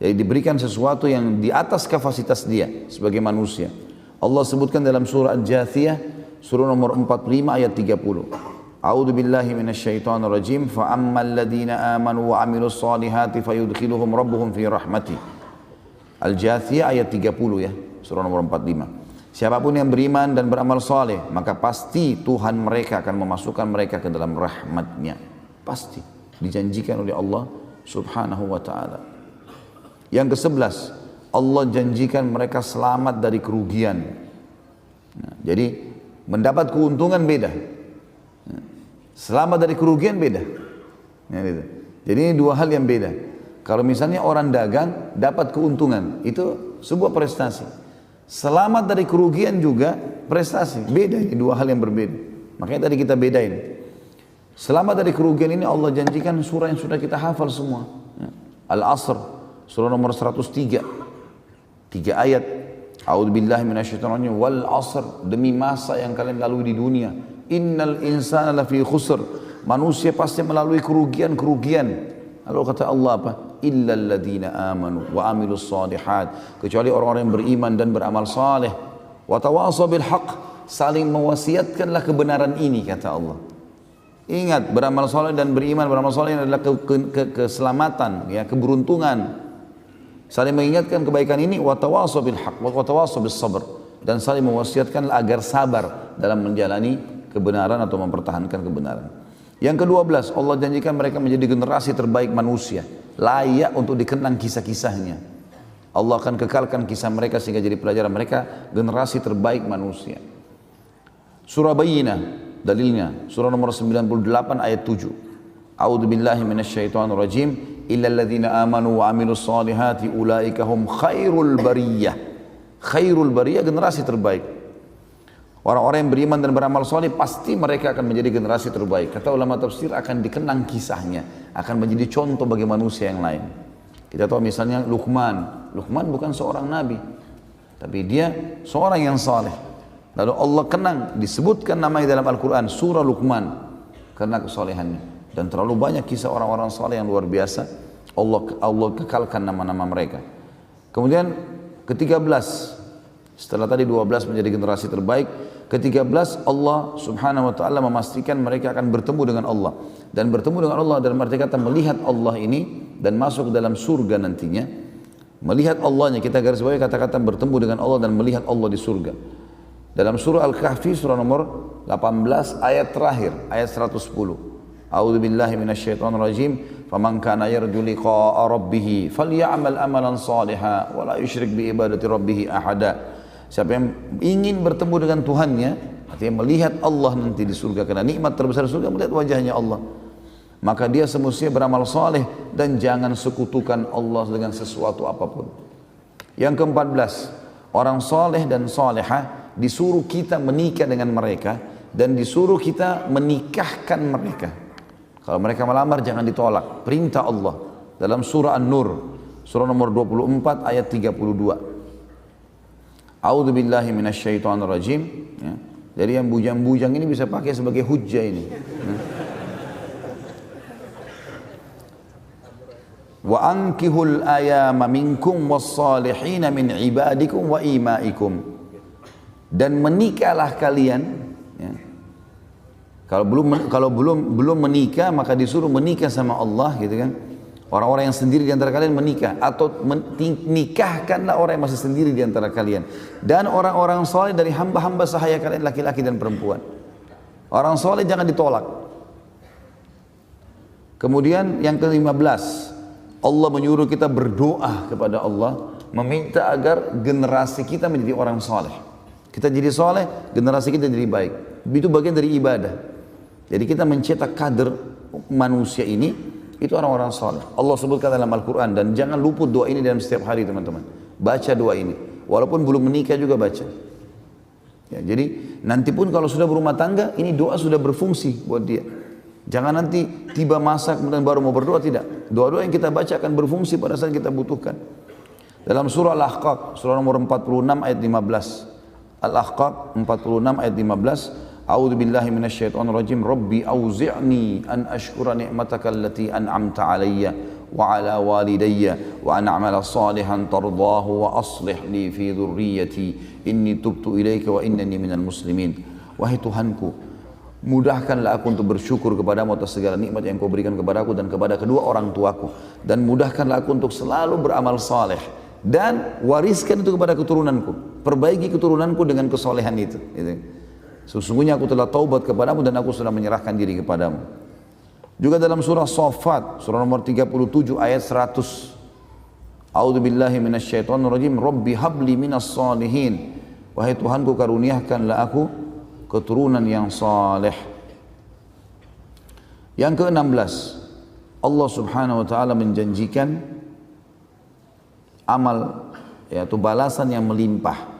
Jadi diberikan sesuatu yang di atas kapasitas dia sebagai manusia. Allah sebutkan dalam surah Al-Jathiyah, surah nomor 45 ayat 30. A'udzu billahi minasyaitonir rajim. Fa ammal ladzina amanu wa 'amilus solihati fayudkhiluhum rabbuhum fi rahmati. Al-Jathiyah ayat 30, ya, surah nomor 45. Siapapun yang beriman dan beramal soleh, maka pasti Tuhan mereka akan memasukkan mereka ke dalam rahmatnya. Pasti dijanjikan oleh Allah subhanahu wa ta'ala. Yang ke-11, Allah janjikan mereka selamat dari kerugian. Nah, jadi mendapat keuntungan beda, selamat dari kerugian beda, ya, gitu. Jadi ini dua hal yang beda. Kalau misalnya orang dagang dapat keuntungan, itu sebuah prestasi. Selamat dari kerugian juga prestasi, beda, ini dua hal yang berbeda. Makanya tadi kita bedain. Selamat dari kerugian ini Allah janjikan surah yang sudah kita hafal semua, ya. Al-Asr, surah nomor 103, 3 ayat. A'udzubillahi minasyaitonir rajim. Wal 'asr, demi masa yang kalian lalui di dunia. Innal insana lafi khusr, manusia pasti melalui kerugian-kerugian. Lalu kata Allah apa? Illal ladzina amanu wa amilus solihat, kecuali orang-orang yang beriman dan beramal saleh. Wa tawasaw bil haqq, saling mewasiatkanlah kebenaran ini, kata Allah. Ingat, beramal saleh dan beriman beramal saleh adalah keselamatan, ya, keberuntungan. Saling mengingatkan kebaikan ini, wa tawasaw bil haqq wa tawasaw bis sabr, dan saling mewasiatkanlah agar sabar dalam menjalani kebenaran atau mempertahankan kebenaran. Yang ke-12, Allah janjikan mereka menjadi generasi terbaik manusia, layak untuk dikenang kisah-kisahnya. Allah akan kekalkan kisah mereka sehingga jadi pelajaran mereka, generasi terbaik manusia. Surah Bayyinah, dalilnya, surah nomor 98 ayat 7. A'udzu billahi minasyaitonir rajim. Illal ladzina amanu wa amilus solihati ulaika hum khairul bariyah. Khairul bariyah, generasi terbaik. Orang-orang yang beriman dan beramal soleh pasti mereka akan menjadi generasi terbaik. Kata ulama tafsir, akan dikenang kisahnya, akan menjadi contoh bagi manusia yang lain. Kita tahu misalnya Luqman. Luqman bukan seorang nabi, tapi dia seorang yang saleh. Lalu Allah kenang, disebutkan namanya dalam Al-Quran, surah Luqman, karena kesolehannya. Dan terlalu banyak kisah orang-orang saleh yang luar biasa. Allah kekalkan nama-nama mereka. Kemudian ke-13, setelah tadi 12 menjadi generasi terbaik, ke-13 Allah subhanahu wa ta'ala memastikan mereka akan bertemu dengan Allah. Dan bertemu dengan Allah dalam arti kata melihat Allah ini dan masuk ke dalam surga nantinya. Melihat Allahnya, kita garis bawahi kata-kata bertemu dengan Allah dan melihat Allah di surga. Dalam surah Al-Kahfi, surah nomor 18 ayat terakhir, ayat 110. A'udzu billahi minasyaitonir rajim. Faman kana yarju liqa'a rabbih faly'amal amalan shalihan wa la yusyrik bi ibadati rabbih ahada. Siapa yang ingin bertemu dengan Tuhannya, artinya melihat Allah nanti di surga, karena nikmat terbesar di surga melihat wajahnya Allah, maka dia semestinya beramal saleh dan jangan sekutukan Allah dengan sesuatu apapun. Yang ke-14, orang saleh dan salehah disuruh kita menikah dengan mereka dan disuruh kita menikahkan mereka. Kalau mereka melamar jangan ditolak, perintah Allah dalam surah An-Nur, surah nomor 24 ayat 32. A'udzubillahi minasyaitonirrajim. Ya. Jadi yang bujang-bujang ini bisa pakai sebagai hujjah ini. Ya. Wa ankihul ayama minkum was-salihina min ibadikum wa imaikum. Dan menikahlah kalian, ya. Kalau belum menikah maka disuruh menikah sama Allah gitu kan. Orang-orang yang sendiri di antara kalian menikah atau nikahkanlah orang yang masih sendiri di antara kalian dan orang-orang soleh dari hamba-hamba sahaya kalian laki-laki dan perempuan. Orang soleh jangan ditolak. Kemudian yang ke-15, Allah menyuruh kita berdoa kepada Allah, meminta agar generasi kita menjadi orang soleh. Kita jadi soleh, generasi kita jadi baik. Itu bagian dari ibadah. Jadi kita mencetak kader manusia ini, itu orang-orang soleh. Allah sebutkan dalam Al-Quran, dan jangan luput doa ini dalam setiap hari teman-teman. Baca doa ini, walaupun belum menikah juga baca. Ya, jadi nanti pun kalau sudah berumah tangga, ini doa sudah berfungsi buat dia. Jangan nanti tiba masa kemudian baru mau berdoa, tidak. Doa-doa yang kita baca akan berfungsi pada saat kita butuhkan. Dalam surah Al-Ahqaf, surah nomor 46 ayat 15. Al-Ahqaf 46 ayat 15. A'udzu billahi minasyaitonir rajim. Rabbi auzi'ni an ashkura ni'mataka allati an'amta 'alayya wa 'ala walidayya wa an a'mala salihan tardahu wa aslih li fi dhurriyyati inni tubtu ilaika wa innani minal muslimin. Wahai Tuhanku, mudahkanlah aku untuk bersyukur kepadamu atas segala nikmat yang kau berikan kepadaku dan kepada kedua orang tuaku, dan mudahkanlah aku untuk selalu beramal saleh dan wariskan itu kepada keturunanku. Perbaiki keturunanku dengan kesolehan itu. Sesungguhnya aku telah taubat kepadamu dan aku sudah menyerahkan diri kepadamu. Juga dalam surah Shaffat, surah nomor 37 ayat 100. A'udzu billahi minasyaitonir rajim. Rabbi habli minas salihin. Wahai Tuhanku, karuniakanlah aku keturunan yang saleh. Yang ke-16, Allah Subhanahu wa taala menjanjikan amal, yaitu balasan yang melimpah.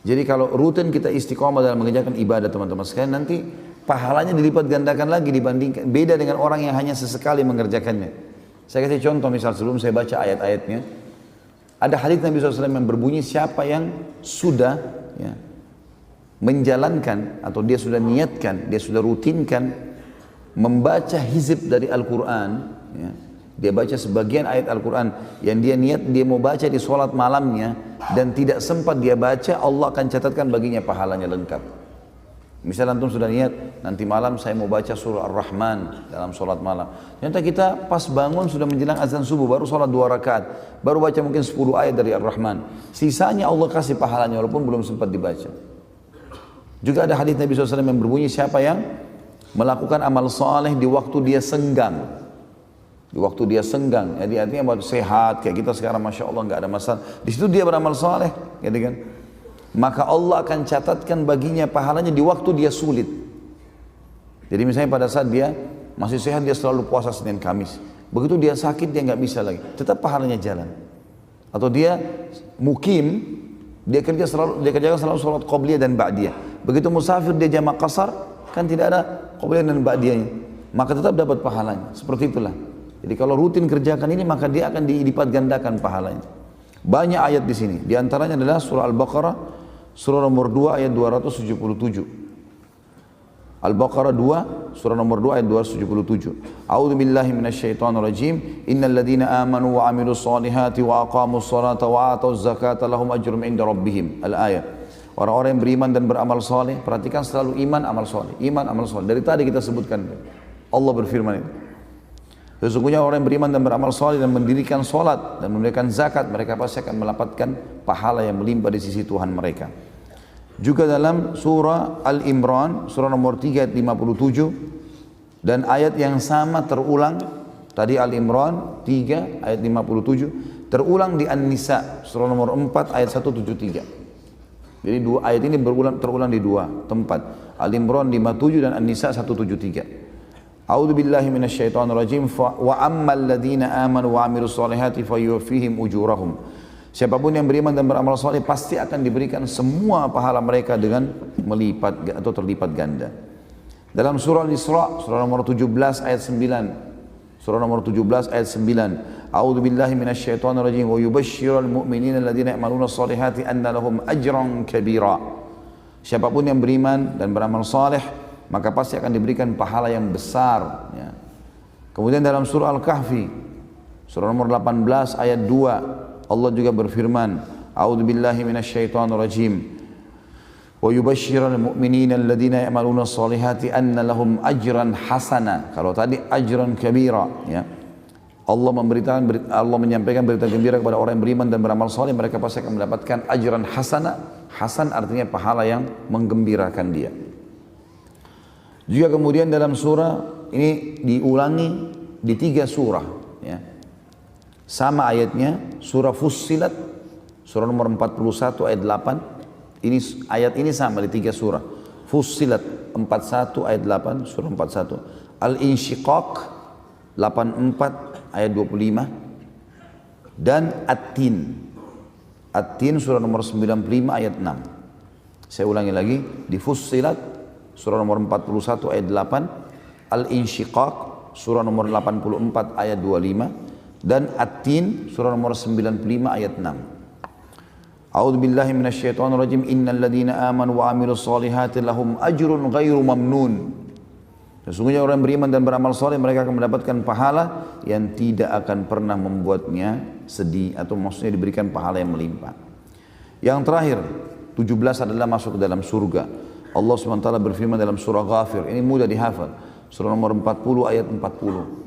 Jadi kalau rutin kita istiqomah dalam mengerjakan ibadah teman-teman sekalian, nanti pahalanya dilipat gandakan lagi dibandingkan, beda dengan orang yang hanya sesekali mengerjakannya. Saya kasih contoh, misal sebelum saya baca ayat-ayatnya, ada hadits Nabi SAW yang berbunyi, siapa yang sudah menjalankan atau dia sudah niatkan, dia sudah rutinkan membaca hizib dari Al-Quran, dia baca sebagian ayat Al-Quran yang dia niat dia mau baca di sholat malamnya dan tidak sempat dia baca, Allah akan catatkan baginya pahalanya lengkap. Misal antum sudah niat, nanti malam saya mau baca surah Ar-Rahman dalam sholat malam. Ternyata kita pas bangun sudah menjelang azan subuh, baru sholat 2 rakaat, baru baca mungkin 10 ayat dari Ar-Rahman. Sisanya Allah kasih pahalanya walaupun belum sempat dibaca. Juga ada hadits Nabi SAW yang berbunyi, siapa yang melakukan amal saleh di waktu dia senggang. Di waktu dia senggang, jadi artinya buat sehat kayak kita sekarang, masya Allah nggak ada masalah. Di situ dia beramal saleh, gitu kan? Maka Allah akan catatkan baginya pahalanya di waktu dia sulit. Jadi misalnya pada saat dia masih sehat, dia selalu puasa Senin Kamis. Begitu dia sakit, dia nggak bisa lagi, tetap pahalanya jalan. Atau dia mukim, dia kerjakan selalu sholat qobliyah dan ba'diyah. Begitu musafir dia jamak qasar, kan tidak ada qobliyah dan ba'diyahnya, maka tetap dapat pahalanya. Seperti itulah. Jadi kalau rutin kerjakan ini, maka dia akan dilipat gandakan pahalanya. Banyak ayat di sini. Di antaranya adalah surah Al-Baqarah, surah nomor 2 ayat 277. Al-Baqarah 2, surah nomor 2 ayat 277. A'udzu billahi minasyaitonir rajim. Innal ladzina amanu wa 'amilus solihati wa aqamus sholata wa atuz zakata lahum ajrun 'inda rabbihim. Al-ayat. Orang-orang yang beriman dan beramal soleh, perhatikan selalu iman, amal soleh. Iman, amal soleh. Dari tadi kita sebutkan. Allah berfirman itu. Sesungguhnya orang yang beriman dan beramal soleh dan mendirikan solat dan memberikan zakat, mereka pasti akan mendapatkan pahala yang melimpah di sisi Tuhan mereka. Juga dalam surah Al-Imran, surah nomor 3 ayat 57, dan ayat yang sama terulang, tadi Al-Imran 3 ayat 57, terulang di An-Nisa, surah nomor 4 ayat 173. Jadi dua ayat ini terulang di dua tempat, Al-Imran 57 dan An-Nisa 173. A'udzu billahi minasyaitonir rajim. Wa ammal ladzina amanu wa 'amilus solihati fayuwaffihim ujurahum. Siapapun yang beriman dan beramal saleh pasti akan diberikan semua pahala mereka dengan melipat atau terlipat ganda. Dalam surah Al-Isra, surah nomor 17 ayat 9. surah nomor 17 ayat 9. A'udzu billahi minasyaitonir rajim wa yubashshirul mu'minina alladziina ya'maluna shalihati anna lahum ajran kabira. Siapapun yang beriman dan beramal saleh, maka pasti akan diberikan pahala yang besar, ya. Kemudian dalam surah Al-Kahfi, surah nomor 18 ayat 2, Allah juga berfirman, A'udzu billahi minasyaitonir rajim. Wa yubashshirul mu'minina alladziina ya'maluna shalihati anna lahum ajran hasana. Kalau tadi ajran kabira, ya. Allah menyampaikan berita gembira kepada orang yang beriman dan beramal saleh, mereka pasti akan mendapatkan ajran hasana. Hasan artinya pahala yang menggembirakan dia. Juga kemudian dalam surah ini diulangi di 3 surah, ya. Sama ayatnya, surah Fussilat, surah nomor 41 ayat 8. Ini ayat ini sama di 3 surah. Fussilat 41 ayat 8, surah 41. Al-Insyiqaq 84 ayat 25 dan At-Tin. At-Tin surah nomor 95 ayat 6. Saya ulangi lagi, di Fussilat surah nomor 41 ayat 8, Al-Insyiqaq surah nomor 84 ayat 25 dan At-Tin surah nomor 95 ayat 6. A'udzu billahi minasyaitonir rajim. Innal ladzina amanu wa 'amilus shalihati lahum ajrun ghairu mamnun. Sesungguhnya orang beriman dan beramal saleh mereka akan mendapatkan pahala yang tidak akan pernah membuatnya sedih, atau maksudnya diberikan pahala yang melimpah. Yang terakhir 17 adalah masuk ke dalam surga. Allah SWT berfirman dalam surah Ghafir, ini mudah dihafal, surah nomor 40 ayat 40.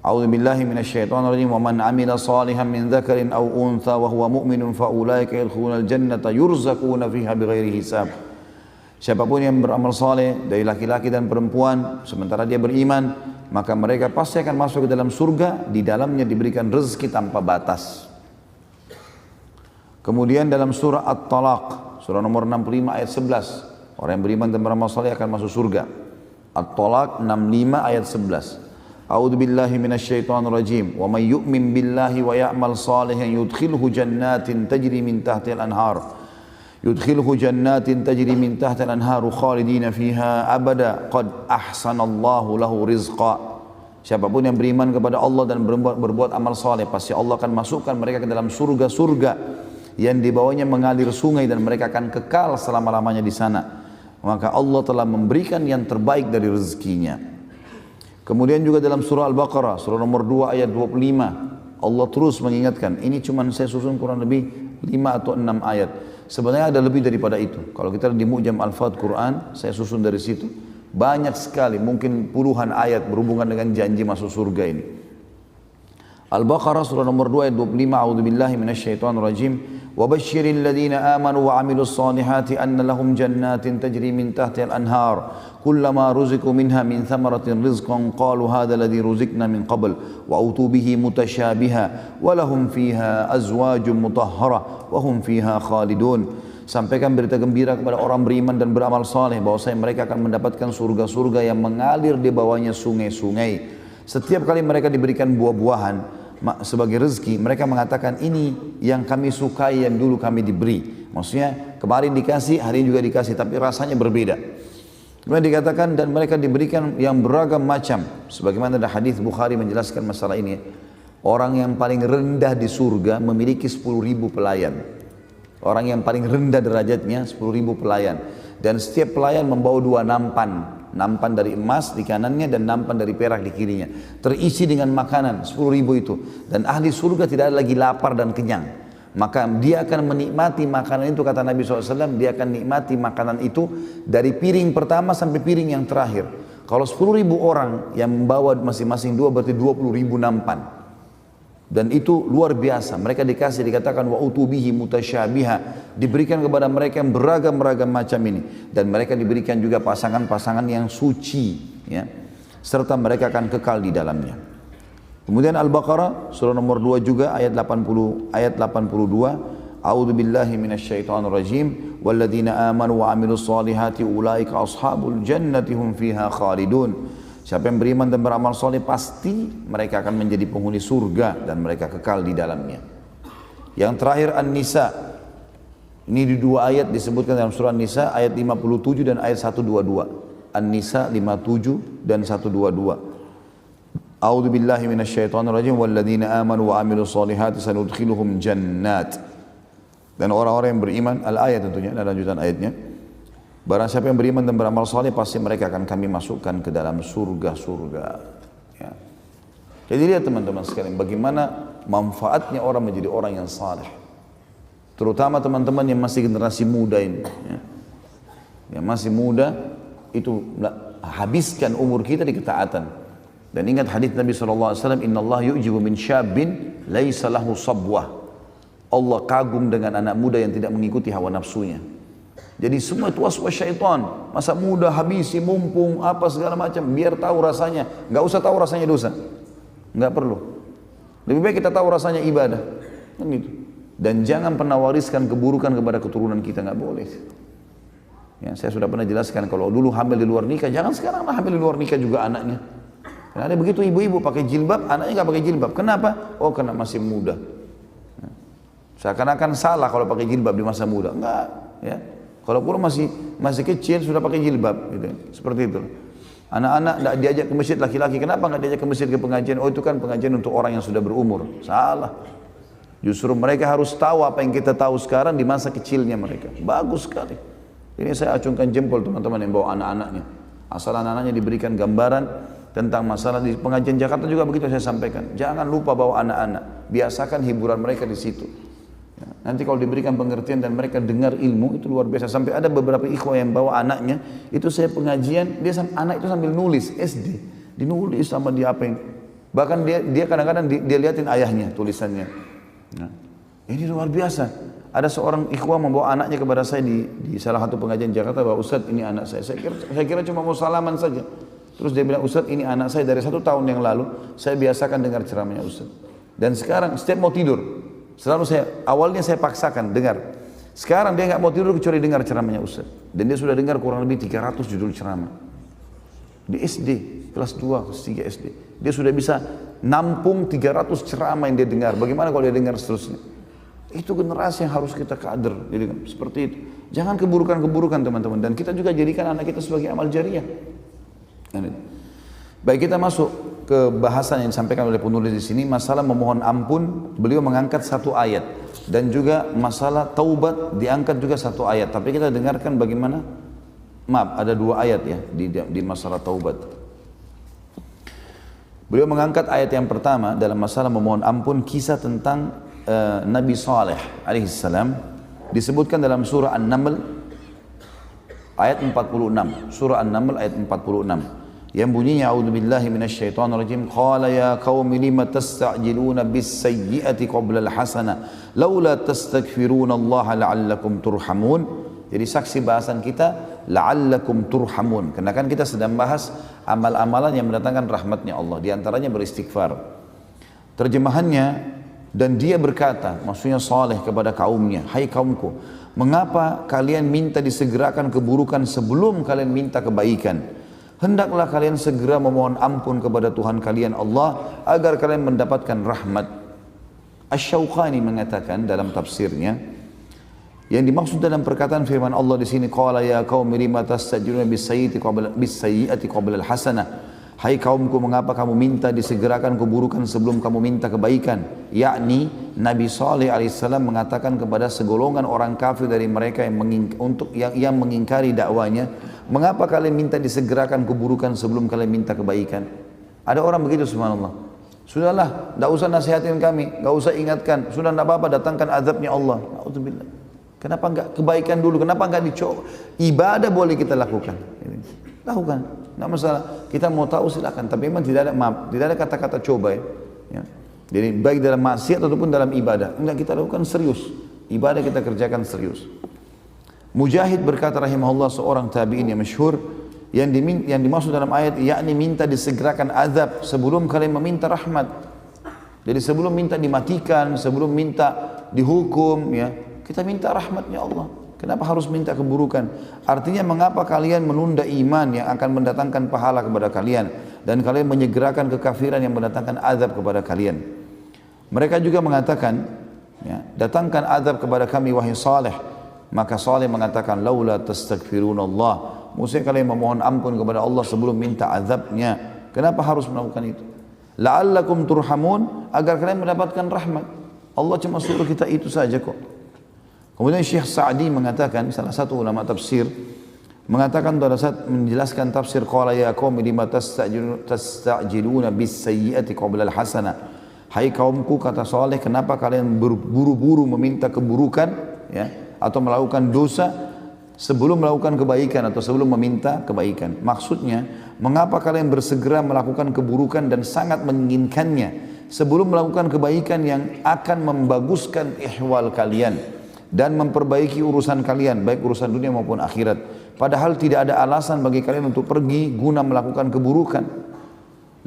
A'udzu billahi minasyaitonir rajim. Wa man 'amila shalihan min dzakarin aw untha wa huwa mu'minun fa ulaika yadkhulunal jannata yurzaquna fiha bighairi hisab. Siapapun yang beramal saleh dari laki-laki dan perempuan sementara dia beriman, maka mereka pasti akan masuk ke dalam surga, di dalamnya diberikan rezeki tanpa batas. Kemudian dalam surah At-Talaq, surah nomor 65 ayat 11, orang yang beriman dan beramal saleh akan masuk surga. At-Talaq 65 ayat 11. A'udzu billahi minasyaitonir rajim. Wa may yu'min billahi wa ya'mal salihan yudkhilhu jannatin tajri min tahtiha al-anhar. Yudkhilhu jannatin tajri min tahtiha al-anharu khalidina fiha abada qad ahsanallahu lahu rizqa. Siapapun yang beriman kepada Allah dan berbuat amal saleh, pasti Allah akan masukkan mereka ke dalam surga-surga yang di bawahnya mengalir sungai dan mereka akan kekal selama-lamanya di sana. Maka Allah telah memberikan yang terbaik dari rezekinya. Kemudian juga dalam surah Al-Baqarah, surah nomor 2 ayat 25, Allah terus mengingatkan, ini cuma saya susun kurang lebih 5 atau 6 ayat. Sebenarnya ada lebih daripada itu. Kalau kita di Mu'jam Al-Fat Quran, saya susun dari situ. Banyak sekali, mungkin puluhan ayat berhubungan dengan janji masuk surga ini. Al-Baqarah surah nomor 2 ayat 25. A'udzu billahi minasyaitonir rajim. Wa basyiril ladzina amanu wa 'amilus shalihati anna lahum jannatin tajri min tahtiha al-anhar. Kullama ruziqu minha min thamaratin rizqan qalu hadha alladhi ruziqna min qabl wa utu bihi mutasyabiha wa lahum fiha azwajun mutahhara wa hum fiha khalidun. Sampaikan berita gembira kepada orang beriman dan beramal saleh bahwasanya mereka akan mendapatkan surga-surga yang mengalir di bawahnya sungai-sungai. Setiap kali mereka diberikan buah-buahan sebagai rezeki, mereka mengatakan ini yang kami sukai yang dulu kami diberi. Maksudnya kemarin dikasih, hari ini juga dikasih, tapi rasanya berbeda. Kemudian dikatakan dan mereka diberikan yang beragam macam. Sebagaimana ada hadis Bukhari menjelaskan masalah ini. Orang yang paling rendah di surga memiliki 10.000 pelayan. Orang yang paling rendah derajatnya 10.000 pelayan. Dan setiap pelayan membawa 2 nampan. Nampan dari emas di kanannya dan nampan dari perak di kirinya. Terisi dengan makanan 10.000 itu. Dan ahli surga tidak ada lagi lapar dan kenyang. Maka dia akan menikmati makanan itu, kata Nabi SAW, dia akan nikmati makanan itu dari piring pertama sampai piring yang terakhir. Kalau 10.000 orang yang membawa masing-masing 2 berarti 20.000 nampan. Dan itu luar biasa. Mereka dikasih, dikatakan wa utubihi mutasyabiha, diberikan kepada mereka yang beragam-ragam macam ini. Dan mereka diberikan juga pasangan-pasangan yang suci, ya. Serta mereka akan kekal di dalamnya. Kemudian Al-Baqarah surah nomor 2 juga ayat 82. A'udzu billahi minasyaitonir rajim. Walladzina amanu wa 'amilus shalihati ulaika ashabul jannati hum fiha khalidun. Siapa yang beriman dan beramal saleh pasti mereka akan menjadi penghuni surga dan mereka kekal di dalamnya. Yang terakhir An-Nisa. Ini di 2 ayat disebutkan dalam surah An-Nisa ayat 57 dan ayat 122. An-Nisa 57 dan 122. A'udzu billahi minasyaitonir rajim walladzina amanu wa amilus solihati sanudkhiluhum jannat. Dan orang-orang yang beriman, al-ayat tentunya, dan lanjutan ayatnya. Barang siapa yang beriman dan beramal saleh pasti mereka akan kami masukkan ke dalam surga-surga. Ya. Jadi lihat teman-teman sekalian bagaimana manfaatnya orang menjadi orang yang saleh. Terutama teman-teman yang masih generasi muda ini. Ya. Yang masih muda itu habiskan umur kita di ketaatan. Dan ingat hadis Nabi SAW, Inna Allah yu'jibu min syabin laisa lahu sabwah. Allah kagum dengan anak muda yang tidak mengikuti hawa nafsunya. Jadi semua itu waswas syaitan. Masa muda habisi, mumpung, apa segala macam. Biar tahu rasanya. Nggak usah tahu rasanya dosa. Nggak perlu. Lebih baik kita tahu rasanya ibadah. Kan gitu. Dan jangan pernah wariskan keburukan kepada keturunan kita. Nggak boleh. Ya, saya sudah pernah jelaskan kalau dulu hamil di luar nikah. Jangan sekarang lah hamil di luar nikah juga anaknya. Karena ada begitu ibu-ibu pakai jilbab, anaknya nggak pakai jilbab. Kenapa? Oh karena masih muda. Ya. Seakan-akan salah kalau pakai jilbab di masa muda. Enggak. Ya. Kalau kurang masih kecil sudah pakai jilbab, gitu. Seperti itu. Anak-anak tidak diajak ke masjid laki-laki, kenapa nggak diajak ke masjid ke pengajian? Oh itu kan pengajian untuk orang yang sudah berumur. Salah. Justru mereka harus tahu apa yang kita tahu sekarang di masa kecilnya mereka. Bagus sekali. Ini saya acungkan jempol teman-teman yang bawa anak-anaknya. Asal anak-anaknya diberikan gambaran tentang masalah di pengajian Jakarta juga begitu saya sampaikan. Jangan lupa bawa anak-anak. Biasakan hiburan mereka di situ. Nanti kalau diberikan pengertian dan mereka dengar ilmu itu luar biasa. Sampai ada beberapa ikhwah yang bawa anaknya, itu saya pengajian, anak itu sambil nulis SD, dinulis sama dia apa yang, bahkan dia kadang-kadang dia liatin ayahnya tulisannya. Nah, ini luar biasa. Ada seorang ikhwah membawa anaknya kepada saya di salah satu pengajian Jakarta, bahwa Ustaz ini anak saya. Saya kira cuma mau salaman saja. Terus dia bilang, Ustaz ini anak saya dari 1 tahun yang lalu saya biasakan dengar ceramahnya Ustaz. Dan sekarang setiap mau tidur selalu awalnya saya paksakan dengar. Sekarang dia nggak mau tidur kecuali dengar ceramahnya Ustaz. Dan dia sudah dengar kurang lebih 300 judul ceramah. Di SD, kelas 2, kelas 3 SD. Dia sudah bisa nampung 300 ceramah yang dia dengar. Bagaimana kalau dia dengar seterusnya? Itu generasi yang harus kita kader. Jadi, seperti itu. Jangan keburukan-keburukan teman-teman. Dan kita juga jadikan anak kita sebagai amal jariah. Baik, kita masuk ke bahasan yang disampaikan oleh penulis di sini, masalah memohon ampun. Beliau mengangkat 1 ayat dan juga masalah taubat diangkat juga 1 ayat. Tapi kita dengarkan bagaimana, maaf ada 2 ayat ya di masalah taubat. Beliau mengangkat ayat yang pertama dalam masalah memohon ampun, kisah tentang Nabi Saleh alaihissalam, disebutkan dalam surah An-Naml ayat 46. Surah An-Naml ayat 46. Yang bunyinya a'udzubillahi minasyaitonirrajim, qala ya qaumi lima tasta'jiluna bis-sayyi'ati qabla al-hasanah laula tastaghfiruna Allah la'allakum turhamun. Jadi saksi bahasan kita la'allakum turhamun, karena kan kita sedang bahas amal-amalan yang mendatangkan rahmatnya Allah, di antaranya beristighfar. Terjemahannya, dan dia berkata, maksudnya Saleh kepada kaumnya, hai kaumku, mengapa kalian minta disegerakan keburukan sebelum kalian minta kebaikan? Hendaklah kalian segera memohon ampun kepada Tuhan kalian Allah agar kalian mendapatkan rahmat. Asy-Syaukani mengatakan dalam tafsirnya, yang dimaksud dalam perkataan firman Allah di sini, qala ya qaumi lima tastajiluna bis-sayyi'ati qabla al-hasanah. Hai kaumku, mengapa kamu minta disegerakan keburukan sebelum kamu minta kebaikan? Yakni Nabi Saleh alaihissalam mengatakan kepada segolongan orang kafir dari mereka yang mengingkari dakwanya, mengapa kalian minta disegerakan keburukan sebelum kalian minta kebaikan? Ada orang begitu, subhanallah. Sudahlah, tidak usah nasihatin kami, tidak usah ingatkan, sudah tidak apa-apa, datangkan azabnya Allah. Na'udzubillah. Kenapa enggak kebaikan dulu? Kenapa enggak dicoba? Ibadah boleh kita lakukan. Lakukan, tidak masalah. Kita mau tahu silakan, tapi memang tidak ada kata-kata coba ya. Jadi baik dalam maksiat ataupun dalam ibadah, enggak kita lakukan serius. Ibadah kita kerjakan serius. Mujahid berkata rahimahullah, seorang tabi'in yang masyhur, yang dimaksud dalam ayat yakni minta disegerakan azab sebelum kalian meminta rahmat. Jadi sebelum minta dimatikan, sebelum minta dihukum ya, kita minta rahmatnya Allah. Kenapa harus minta keburukan? Artinya mengapa kalian menunda iman yang akan mendatangkan pahala kepada kalian, dan kalian menyegerakan kekafiran yang mendatangkan azab kepada kalian? Mereka juga mengatakan, ya, datangkan azab kepada kami wahai Saleh. Maka Saleh mengatakan, laula tastaghfirunallah. Maksudnya kalian memohon ampun kepada Allah sebelum minta azabnya. Kenapa harus melakukan itu? La'allakum turhamun, agar kalian mendapatkan rahmat. Allah cuma suruh kita itu saja kok. Kemudian Syekh Sa'di mengatakan, salah satu ulama tafsir, mengatakan pada saat menjelaskan tafsir, qala ya qaumi lima tastajiluna bis sayyi'ati qabla al hasanah. Hai kaumku, kata Saleh, kenapa kalian berburu-buru meminta keburukan, ya, atau melakukan dosa sebelum melakukan kebaikan atau sebelum meminta kebaikan? Maksudnya, mengapa kalian bersegera melakukan keburukan dan sangat menginginkannya sebelum melakukan kebaikan yang akan membaguskan ihwal kalian dan memperbaiki urusan kalian, baik urusan dunia maupun akhirat. Padahal tidak ada alasan bagi kalian untuk pergi guna melakukan keburukan.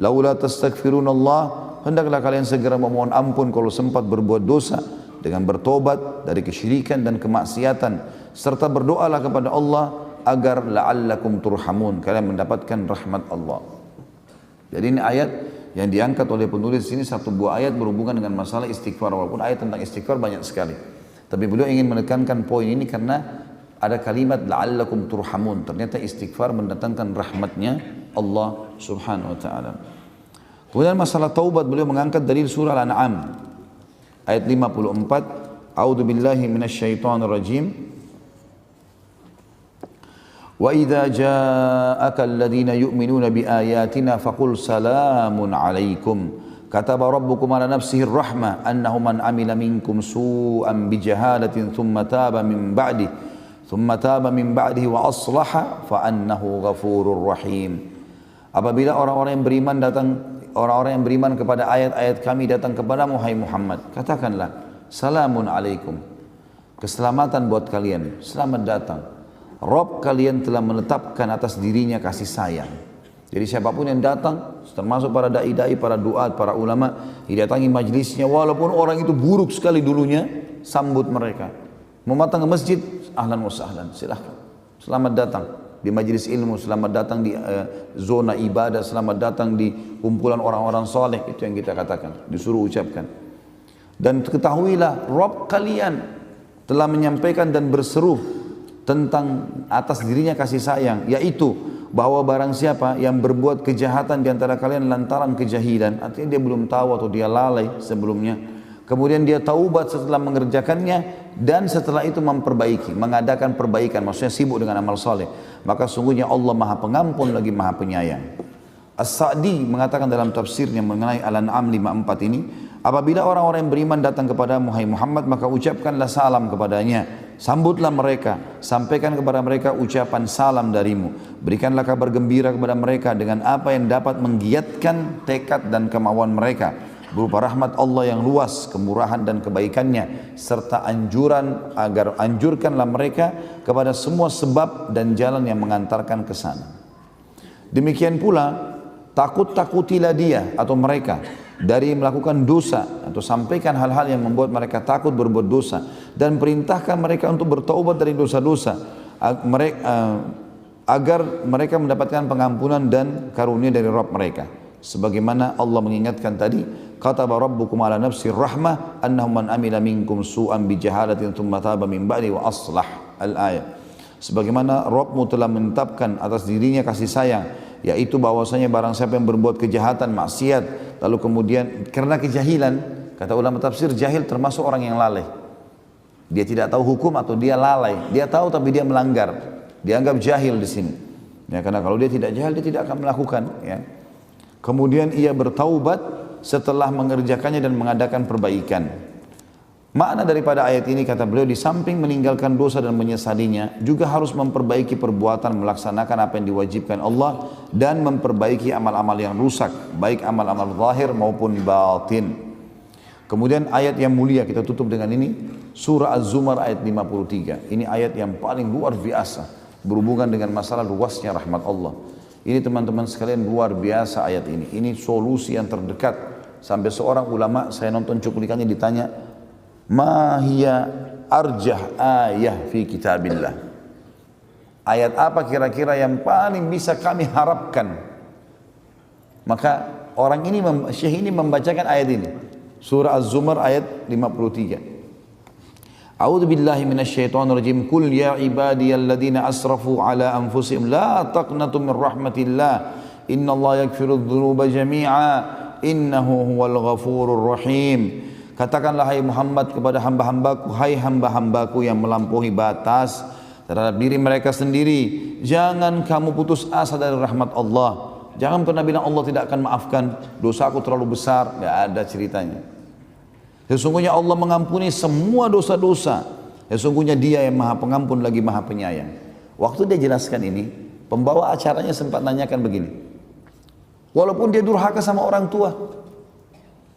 Laula tastaghfirunallah, hendaklah kalian segera memohon ampun kalau sempat berbuat dosa dengan bertobat dari kesyirikan dan kemaksiatan, serta berdoalah kepada Allah agar la'allakum turhamun, kalian mendapatkan rahmat Allah. Jadi ini ayat yang diangkat oleh penulis ini, satu buah ayat berhubungan dengan masalah istighfar, walaupun ayat tentang istighfar banyak sekali. Tapi beliau ingin menekankan poin ini karena ada kalimat la'allakum turhamun. Ternyata istighfar mendatangkan rahmatnya Allah subhanahu wa ta'ala. Kemudian masalah taubat, beliau mengangkat dari surah Al-An'am ayat 54. A'udzu billahi minasyaitonir rajim. Wa idza ja'aka alladhina yu'minuna biayatina faqul salamun 'alaikum. Kataba rabbukum ala nafsihi rahmah annahu man amila minkum su'an bijahalatin thumma taba min ba'dihi wa aslaha fa annahu ghafurur rahim. Apabila orang-orang yang beriman kepada ayat-ayat kami datang kepadamu, hai Muhammad, katakanlah salamun alaikum, keselamatan buat kalian, selamat datang. Rabb kalian telah menetapkan atas dirinya kasih sayang. Jadi siapapun yang datang, termasuk para da'i-da'i, para duat, para ulama, didatangi majlisnya, walaupun orang itu buruk sekali dulunya, sambut mereka. Mau datang ke masjid, ahlan wa sahlan, silahkan. Selamat datang di majlis ilmu, selamat datang di zona ibadah, selamat datang di kumpulan orang-orang soleh. Itu yang kita katakan, disuruh ucapkan. Dan ketahuilah, Rabb kalian telah menyampaikan dan berseru tentang atas dirinya kasih sayang, yaitu bahwa barang siapa yang berbuat kejahatan di antara kalian lantaran kejahilan, artinya dia belum tahu atau dia lalai sebelumnya, kemudian dia taubat setelah mengerjakannya dan setelah itu memperbaiki, mengadakan perbaikan, maksudnya sibuk dengan amal soleh, maka sungguhnya Allah Maha Pengampun lagi Maha Penyayang. As-Sa'di mengatakan dalam tafsirnya mengenai Al-An'am 54 ini, apabila orang-orang yang beriman datang kepada Muhammad, maka ucapkanlah salam kepadanya, sambutlah mereka, sampaikan kepada mereka ucapan salam darimu, berikanlah kabar gembira kepada mereka dengan apa yang dapat menggiatkan tekad dan kemauan mereka, berupa rahmat Allah yang luas, kemurahan dan kebaikannya, serta anjurkanlah mereka kepada semua sebab dan jalan yang mengantarkan ke sana. Demikian pula takut-takutilah dia atau mereka dari melakukan dosa, atau sampaikan hal-hal yang membuat mereka takut berbuat dosa, dan perintahkan mereka untuk bertaubat dari dosa-dosa agar mereka mendapatkan pengampunan dan karunia dari Rabb mereka. Sebagaimana Allah mengingatkan tadi, kataba rabbukum ala nafsi rahmah annahu man amila minkum su'an bijahalatin thumma taba min ba'di wa aslah, al-ayat. Sebagaimana Rabbmu telah menetapkan atas dirinya kasih sayang, yaitu bahwasanya barang siapa yang berbuat kejahatan, maksiat, lalu kemudian karena kejahilan, kata ulama tafsir, jahil termasuk orang yang lalai. Dia tidak tahu hukum atau dia lalai. Dia tahu tapi dia melanggar. Dianggap jahil di sini. Ya, karena kalau dia tidak jahil, dia tidak akan melakukan. Ya. Kemudian ia bertaubat setelah mengerjakannya dan mengadakan perbaikan. Makna daripada ayat ini, kata beliau, di samping meninggalkan dosa dan menyesalinya, juga harus memperbaiki perbuatan, melaksanakan apa yang diwajibkan Allah, dan memperbaiki amal-amal yang rusak, baik amal-amal zahir maupun batin. Kemudian ayat yang mulia, kita tutup dengan ini, surah Az-Zumar ayat 53. Ini ayat yang paling luar biasa, berhubungan dengan masalah luasnya rahmat Allah. Ini teman-teman sekalian, luar biasa ayat ini. Ini solusi yang terdekat. Sampai seorang ulama, saya nonton cuplikannya, ditanya, ma hiya arjah ayah fi kitabillah, ayat apa kira-kira yang paling bisa kami harapkan? Maka orang ini, syekh ini membacakan ayat ini, surah Az-Zumar ayat 53. A'udzu billahi minasyaitonir rajim. Qul ya ibadiyalladzina asrafu ala anfusihim la taqnatu min rahmatillah innallaha yaghfiru dzunuba jami'a innahu huwal ghafurur rahim. Katakanlah hai Muhammad kepada hamba-hambaku, hai hamba-hambaku yang melampaui batas terhadap diri mereka sendiri, jangan kamu putus asa dari rahmat Allah. Jangan pernah bilang Allah tidak akan maafkan, dosaku terlalu besar, tidak ada ceritanya. Sesungguhnya Allah mengampuni semua dosa-dosa. Sesungguhnya Dia yang Maha Pengampun lagi Maha Penyayang. Waktu dia jelaskan ini, pembawa acaranya sempat nanyakan begini, walaupun dia durhaka sama orang tua,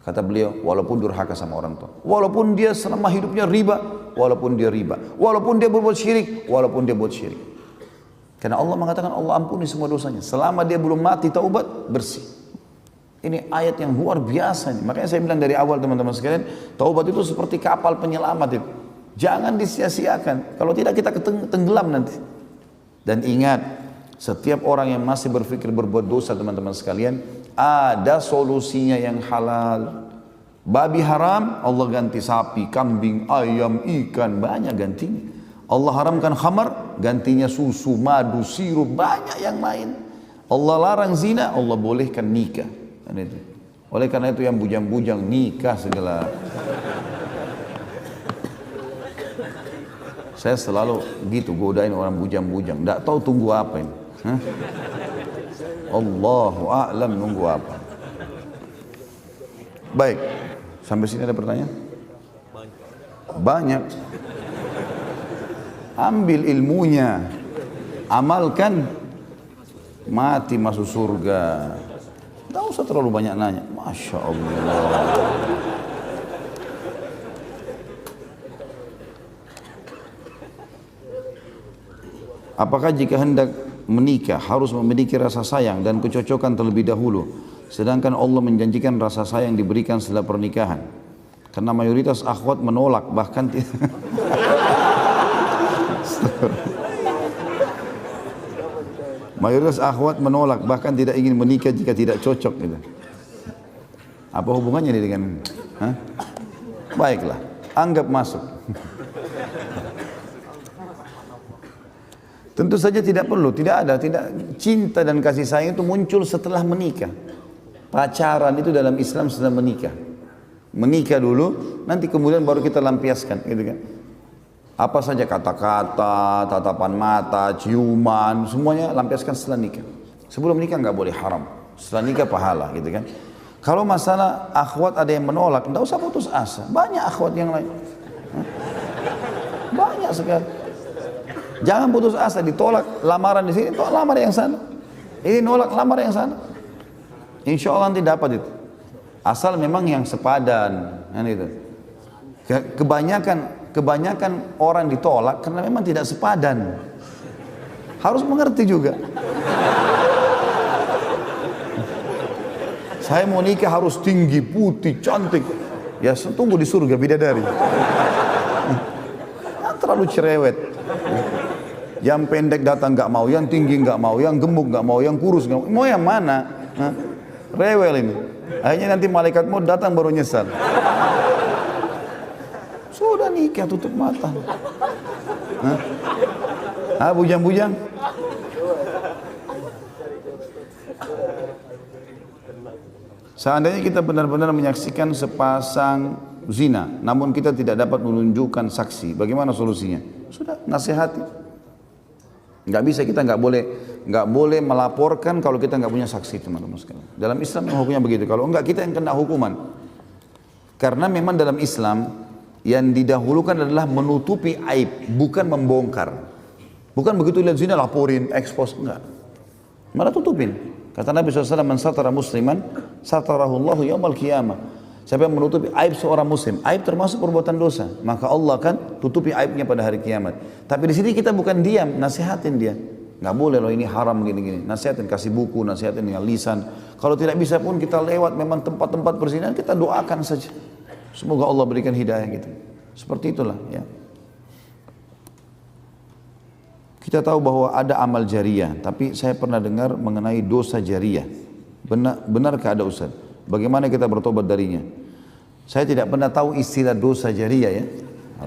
kata beliau, walaupun durhaka sama orang tua, walaupun dia selama hidupnya riba, walaupun dia riba, walaupun dia berbuat syirik, walaupun dia buat syirik. Karena Allah mengatakan Allah ampuni semua dosanya, selama dia belum mati taubat, bersih. Ini ayat yang luar biasa nih. Makanya saya bilang dari awal teman-teman sekalian, taubat itu seperti kapal penyelamat itu. Jangan disia-siakan, kalau tidak kita tenggelam nanti. Dan ingat, setiap orang yang masih berpikir berbuat dosa teman-teman sekalian, ada solusinya yang halal. Babi haram, Allah ganti sapi, kambing, ayam, ikan, banyak gantinya. Allah haramkan khamar, gantinya susu, madu, sirup, banyak yang lain. Allah larang zina, Allah bolehkan nikah. Oleh karena itu yang bujang-bujang nikah segala. Saya selalu gitu godain orang bujang-bujang, tidak tahu tunggu apa ini. Allahu a'lam nunggu apa. Baik, sampai sini ada pertanyaan? Banyak. Ambil ilmunya, amalkan, mati masuk surga. Tidak usah terlalu banyak nanya. Masya Allah. Apakah jika hendak menikah harus memiliki rasa sayang dan kecocokan terlebih dahulu, sedangkan Allah menjanjikan rasa sayang diberikan setelah pernikahan? Karena mayoritas akhwat menolak, bahkan mayoritas akhwat menolak, bahkan tidak ingin menikah jika tidak cocok gitu. Apa hubungannya ini dengan baiklah, anggap masuk. Tentu saja tidak perlu, tidak cinta dan kasih sayang itu muncul setelah menikah. Pacaran itu dalam Islam setelah menikah. Menikah dulu, nanti kemudian baru kita lampiaskan, gitu kan. Apa saja kata-kata, tatapan mata, ciuman, semuanya lampiaskan setelah nikah. Sebelum nikah nggak boleh haram, setelah nikah pahala, gitu kan. Kalau masalah akhwat ada yang menolak, nggak usah putus asa. Banyak akhwat yang lain, banyak sekali. Jangan putus asa, ditolak lamaran di sini, tolak lamar yang sana. Ini nolak lamar yang sana. Insya Allah nanti dapat itu. Asal memang yang sepadan, kan itu. Kebanyakan orang ditolak karena memang tidak sepadan. Harus mengerti juga. Saya mau nikah harus tinggi, putih, cantik. Ya tunggu di surga bidadari. Terlalu cerewet. Yang pendek datang nggak mau, yang tinggi nggak mau, yang gemuk nggak mau, yang kurus nggak mau. Mau yang mana? Rewel ini. Akhirnya nanti malaikat mau datang baru nyesal. Sudah nikah tutup mata. Bujang-bujang. Seandainya kita benar-benar menyaksikan sepasang zina, namun kita tidak dapat menunjukkan saksi, bagaimana solusinya? Sudah, nasihati. Nggak bisa, kita nggak boleh melaporkan kalau kita nggak punya saksi, teman-teman sekalian. Dalam Islam yang hukumnya begitu. Kalau enggak, kita yang kena hukuman. Karena memang dalam Islam yang didahulukan adalah menutupi aib, bukan membongkar. Bukan begitu lihat zina laporin, expose, enggak. Malah tutupin. Kata Nabi SAW, "Man satara musliman, satarahullahu yaumal qiyamah." Siapa yang menutupi aib seorang muslim, aib termasuk perbuatan dosa, maka Allah akan tutupi aibnya pada hari kiamat. Tapi di sini kita bukan diam, nasihatin dia. Nggak boleh loh ini haram gini-gini. Nasihatin, kasih buku, nasihatin dengan lisan. Kalau tidak bisa pun kita lewat memang tempat-tempat perzinahan, kita doakan saja. Semoga Allah berikan hidayah gitu. Seperti itulah ya. Kita tahu bahwa ada amal jariyah, tapi saya pernah dengar mengenai dosa jariyah. Benarkah ada Ustaz? Bagaimana kita bertobat darinya? Saya tidak pernah tahu istilah dosa jariyah ya.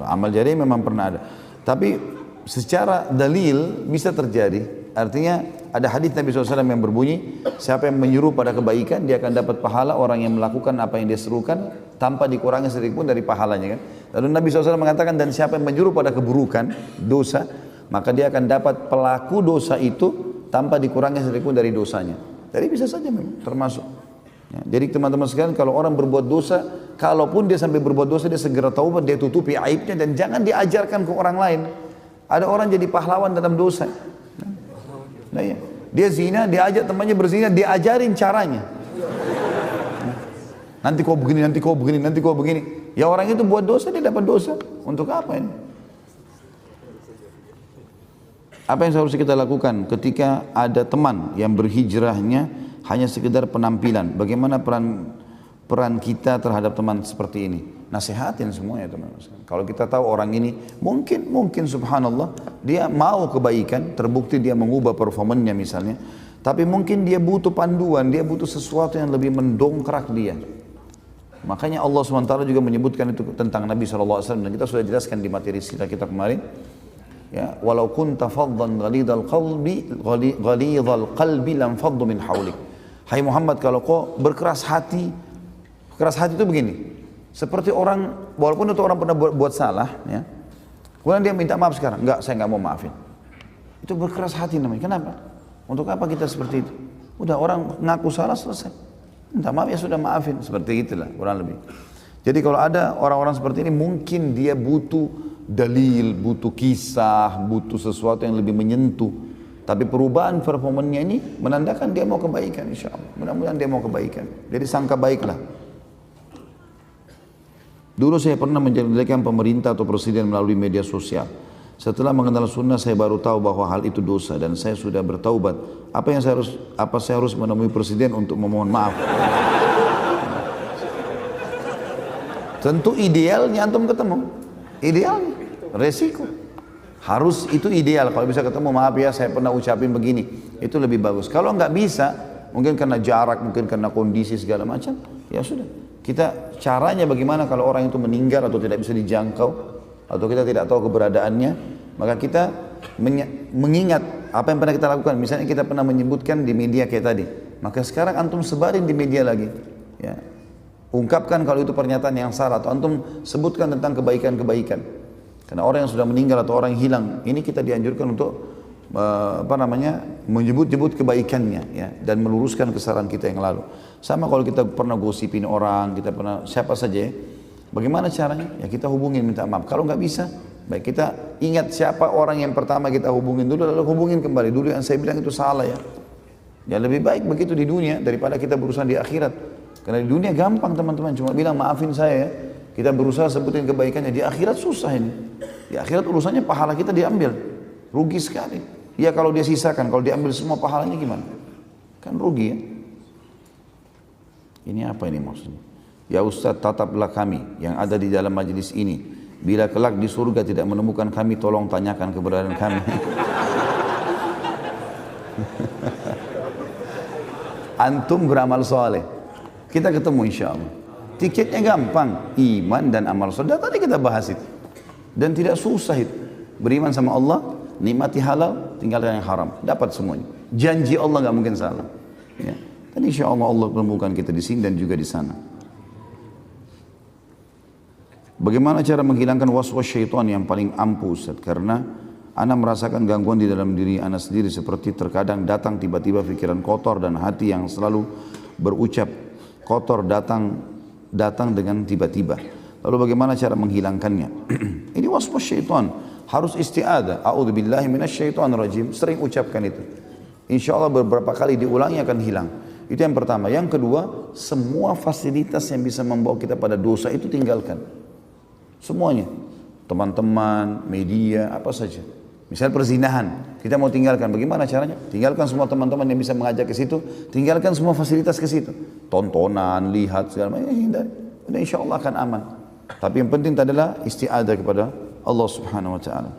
Amal jariyah memang pernah ada. Tapi secara dalil bisa terjadi. artinya ada hadis Nabi SAW yang berbunyi, siapa yang menyuruh pada kebaikan, dia akan dapat pahala orang yang melakukan apa yang dia serukan, tanpa dikurangi sedikit pun dari pahalanya kan. Lalu Nabi SAW mengatakan, dan siapa yang menyuruh pada keburukan, dosa, maka dia akan dapat pelaku dosa itu tanpa dikurangi sedikit pun dari dosanya. Jadi bisa saja memang termasuk. Ya, jadi teman-teman sekalian, kalau orang berbuat dosa, kalaupun dia sampai berbuat dosa, dia segera taubat, dia tutupi aibnya, dan jangan diajarkan ke orang lain. Ada orang jadi pahlawan dalam dosa. Nah, ya. Dia zina, dia ajak temannya berzina, dia ajarin caranya. Nanti kau begini, nanti kau begini, nanti kau begini. Ya orang itu buat dosa, dia dapat dosa. Untuk apa ini? Apa yang harus kita lakukan ketika ada teman yang berhijrahnya hanya sekedar penampilan? Bagaimana peran kita terhadap teman seperti ini? Nasihatin semuanya teman-teman. Kalau kita tahu orang ini mungkin subhanallah dia mau kebaikan, terbukti dia mengubah performanya misalnya, tapi mungkin dia butuh panduan, dia butuh sesuatu yang lebih mendongkrak dia. Makanya Allah SWT juga menyebutkan itu tentang Nabi SAW, dan kita sudah jelaskan di materi sila kita kemarin. Ya, walau kunta faddan ghalidhal qalbi lam faddu min hawlik. Hai Muhammad, kalau kau berkeras hati itu begini. Seperti orang, walaupun itu orang pernah buat salah, ya, kemudian dia minta maaf sekarang, enggak, saya enggak mau maafin. Itu berkeras hati namanya. Kenapa? Untuk apa kita seperti itu? Udah orang ngaku salah, selesai. Minta maaf, ya sudah maafin. Seperti itulah kurang lebih. Jadi kalau ada orang-orang seperti ini, mungkin dia butuh dalil, butuh kisah, butuh sesuatu yang lebih menyentuh. Tapi perubahan performanya ini menandakan dia mau kebaikan, insya Allah. Mudah-mudahan dia mau kebaikan. Jadi sangka baiklah. Dulu saya pernah menjelekkan pemerintah atau presiden melalui media sosial. Setelah mengenal sunnah, saya baru tahu bahwa hal itu dosa dan saya sudah bertaubat. Apa saya harus menemui presiden untuk memohon maaf? Tentu idealnya antum ketemu. Idealnya, resiko. Harus itu ideal. Kalau bisa ketemu, maaf ya saya pernah ucapin begini. Itu lebih bagus. Kalau nggak bisa, mungkin karena jarak, mungkin karena kondisi segala macam, ya sudah. Kita caranya bagaimana kalau orang itu meninggal atau tidak bisa dijangkau, atau kita tidak tahu keberadaannya, maka kita mengingat apa yang pernah kita lakukan. Misalnya kita pernah menyebutkan di media kayak tadi, maka sekarang antum sebarin di media lagi. Ya. Ungkapkan kalau itu pernyataan yang salah, atau antum sebutkan tentang kebaikan-kebaikan. Karena orang yang sudah meninggal atau orang yang hilang, ini kita dianjurkan untuk menyebut-nyebut kebaikannya, ya, dan meluruskan kesalahan kita yang lalu. Sama kalau kita pernah gosipin orang, kita pernah siapa saja, ya, bagaimana caranya? Ya kita hubungin minta maaf. Kalau nggak bisa, baik kita ingat siapa orang yang pertama kita hubungin dulu, lalu hubungin kembali dulu yang saya bilang itu salah ya. Ya lebih baik begitu di dunia daripada kita berusaha di akhirat. Karena di dunia gampang teman-teman, cuma bilang maafin saya ya. Kita berusaha sebutin kebaikannya, di akhirat susah ini. Di akhirat urusannya pahala kita diambil, rugi sekali. Ya kalau dia sisakan, kalau diambil semua pahalanya gimana? Kan rugi ya. Ini apa ini maksudnya? Ya Ustaz, tataplah kami yang ada di dalam majlis ini. Bila kelak di surga tidak menemukan kami, tolong tanyakan keberadaan kami. Antum beramal soleh, kita ketemu insya Allah. Tiketnya gampang, iman dan amal soleh. Tadi kita bahas itu. Dan tidak susah itu. Beriman sama Allah, nikmati halal, tinggalkan yang haram, dapat semuanya. Janji Allah nggak mungkin salah. Ya. Dan insya Allah Allah menemukan kita di sini dan juga di sana. Bagaimana cara menghilangkan was-was syaitan yang paling ampuh Ustaz? Karena ana merasakan gangguan di dalam diri ana sendiri, seperti terkadang datang tiba-tiba pikiran kotor dan hati yang selalu berucap kotor datang dengan tiba-tiba. Lalu bagaimana cara menghilangkannya? Ini was-was syaitan. Harus isti'adah. A'udzubillahi minasyaitonirrajim. Sering ucapkan itu. Insya Allah beberapa kali diulangi akan hilang. Itu yang pertama. Yang kedua, semua fasilitas yang bisa membawa kita pada dosa itu tinggalkan. Semuanya. Teman-teman, media, apa saja. Misal perzinahan, kita mau tinggalkan. Bagaimana caranya? Tinggalkan semua teman-teman yang bisa mengajak ke situ. Tinggalkan semua fasilitas ke situ. Tontonan, lihat, segala macam. Hindari. Dan insya Allah akan aman. Tapi yang penting adalah isti'adah kepada Allah Subhanahu wa ta'ala.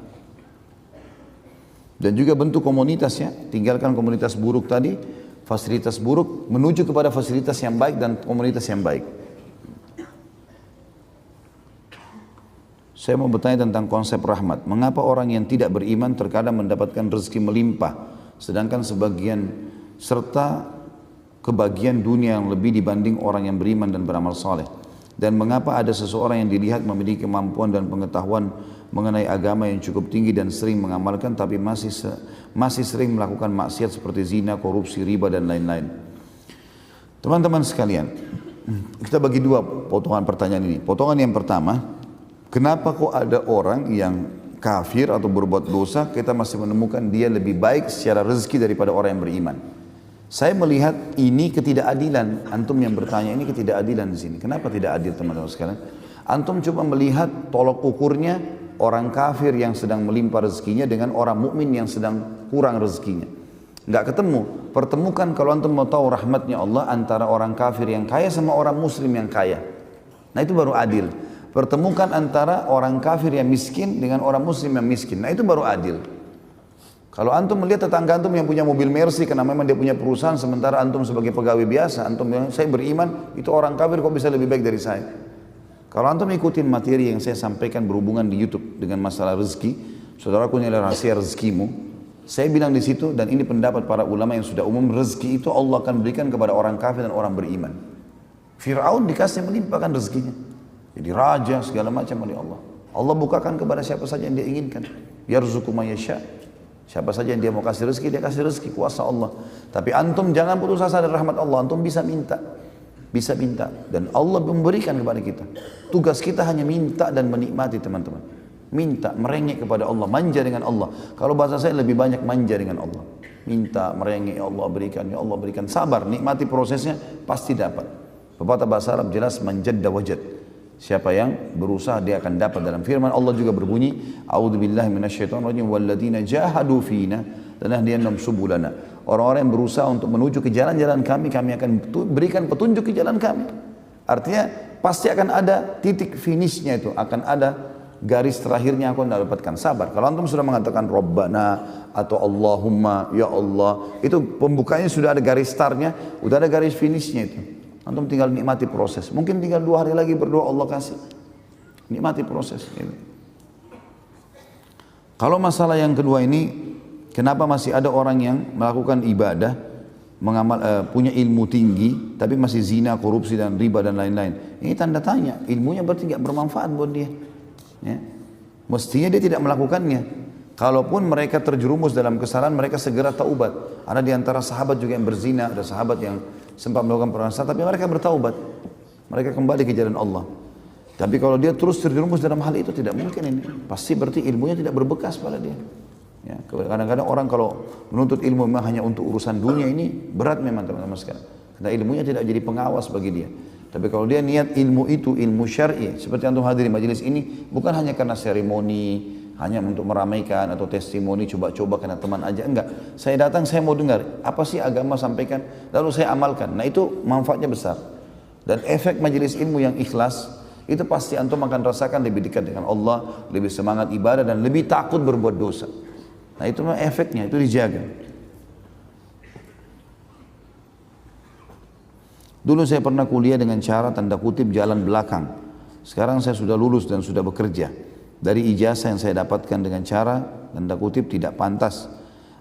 Dan juga bentuk komunitasnya, tinggalkan komunitas buruk tadi, fasilitas buruk, menuju kepada fasilitas yang baik dan komunitas yang baik. Saya mau bertanya tentang konsep rahmat. Mengapa orang yang tidak beriman terkadang mendapatkan rezeki melimpah, sedangkan sebagian serta kebagian dunia yang lebih dibanding orang yang beriman dan beramal saleh. Dan mengapa ada seseorang yang dilihat memiliki kemampuan dan pengetahuan mengenai agama yang cukup tinggi dan sering mengamalkan, tapi masih sering melakukan maksiat seperti zina, korupsi, riba dan lain-lain. Teman-teman sekalian, kita bagi dua potongan pertanyaan ini. Potongan yang pertama, kenapa kok ada orang yang kafir atau berbuat dosa, kita masih menemukan dia lebih baik secara rezeki daripada orang yang beriman? Saya melihat ini ketidakadilan. Antum yang bertanya ini ketidakadilan di sini. Kenapa tidak adil teman-teman sekalian? Antum coba melihat tolok ukurnya orang kafir yang sedang melimpah rezekinya dengan orang mukmin yang sedang kurang rezekinya. Nggak ketemu. Pertemukan kalau antum mau tahu rahmatnya Allah antara orang kafir yang kaya sama orang muslim yang kaya. Nah itu baru adil. Pertemukan antara orang kafir yang miskin dengan orang muslim yang miskin. Nah itu baru adil. Kalau antum melihat tetangga antum yang punya mobil Mercy karena memang dia punya perusahaan, sementara antum sebagai pegawai biasa, antum bilang saya beriman, itu orang kafir kok bisa lebih baik dari saya. Kalau antum ikutin materi yang saya sampaikan berhubungan di YouTube dengan masalah rezeki, saudaraku ini adalah rahasia rezekimu. Saya bilang di situ, dan ini pendapat para ulama yang sudah umum, rezeki itu Allah akan berikan kepada orang kafir dan orang beriman. Fir'aun dikasih melimpahkan rezekinya, jadi raja segala macam oleh Allah. Allah bukakan kepada siapa saja yang dia inginkan. Yarzuqu man yasha. Siapa saja yang dia mau kasih rezeki, dia kasih rezeki, kuasa Allah. Tapi antum jangan putus asa dari rahmat Allah. Antum bisa minta, dan Allah memberikan kepada kita. Tugas kita hanya minta dan menikmati teman-teman. Minta, merengek kepada Allah, manja dengan Allah. Kalau bahasa saya lebih banyak manja dengan Allah. Minta, merengek, ya Allah berikan, ya Allah berikan. Sabar, nikmati prosesnya, pasti dapat. Pepatah bahasa Arab jelas, manjadda wajad. Siapa yang berusaha dia akan dapat. Dalam firman Allah juga berbunyi, a'udzubillahi minasyaitonirrajim walladzina jahadu fina lanahdiyannahum subulana. Orang-orang yang berusaha untuk menuju ke jalan-jalan kami akan berikan petunjuk ke jalan kami. Artinya pasti akan ada titik finishnya, itu akan ada garis terakhirnya, aku akan dapatkan. Sabar. Kalau antum sudah mengatakan Rabbana atau Allahumma, ya Allah, itu pembukanya sudah ada garis startnya, udah ada garis finishnya itu. Antum tinggal nikmati proses. Mungkin tinggal 2 hari lagi berdoa Allah kasih. Nikmati proses. Kalau masalah yang kedua ini, kenapa masih ada orang yang melakukan ibadah, punya ilmu tinggi, tapi masih zina, korupsi dan riba dan lain-lain? Ini tanda tanya. Ilmunya berarti tidak bermanfaat buat dia. Ya. Mestinya dia tidak melakukannya. Kalaupun mereka terjerumus dalam kesalahan, mereka segera taubat. Ada di antara sahabat juga yang berzina, ada sahabat yang sempat melakukan perasaan, tapi mereka bertaubat. Mereka kembali ke jalan Allah. Tapi kalau dia terus terjerumus dalam hal itu, tidak mungkin ini. Pasti berarti ilmunya tidak berbekas pada dia. Ya, kadang-kadang orang kalau menuntut ilmu memang hanya untuk urusan dunia, ini berat memang teman-teman sekalian. Karena ilmunya tidak jadi pengawas bagi dia. Tapi kalau dia niat ilmu itu, ilmu syar'i, seperti antum hadir di majelis ini, bukan hanya karena seremoni, hanya untuk meramaikan atau testimoni, coba-coba karena teman aja, enggak. Saya datang, saya mau dengar apa sih agama sampaikan, lalu saya amalkan. Nah itu manfaatnya besar. Dan efek majelis ilmu yang ikhlas, itu pasti antum akan rasakan lebih dekat dengan Allah, lebih semangat ibadah dan lebih takut berbuat dosa. Nah itu efeknya, itu dijaga. Dulu saya pernah kuliah dengan cara tanda kutip jalan belakang. Sekarang saya sudah lulus dan sudah bekerja. Dari ijazah yang saya dapatkan dengan cara tanda kutip tidak pantas.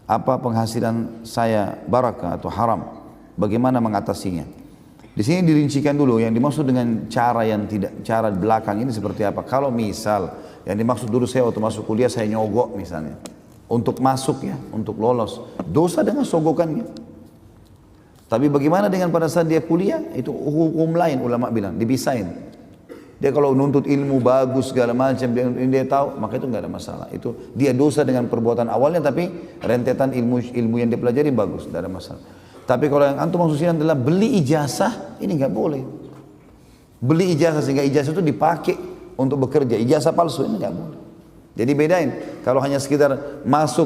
Apa penghasilan saya barakah atau haram? Bagaimana mengatasinya? Di sini dirincikan dulu yang dimaksud dengan cara yang tidak, cara belakang ini seperti apa. Kalau misal yang dimaksud dulu saya waktu masuk kuliah saya nyogok misalnya. Untuk masuk ya, untuk lolos. Dosa dengan sogokannya. Tapi bagaimana dengan pada saat dia kuliah? Itu hukum lain, ulama bilang, dipisahin. Dia kalau nuntut ilmu bagus segala macam, dia tahu, maka itu nggak ada masalah. Itu dia dosa dengan perbuatan awalnya, tapi rentetan ilmu yang dia pelajari bagus, tidak ada masalah. Tapi kalau yang antum maksudnya adalah beli ijazah, ini nggak boleh. Beli ijazah sehingga ijazah itu dipakai untuk bekerja, ijazah palsu ini nggak boleh. Jadi bedain. Kalau hanya sekitar masuk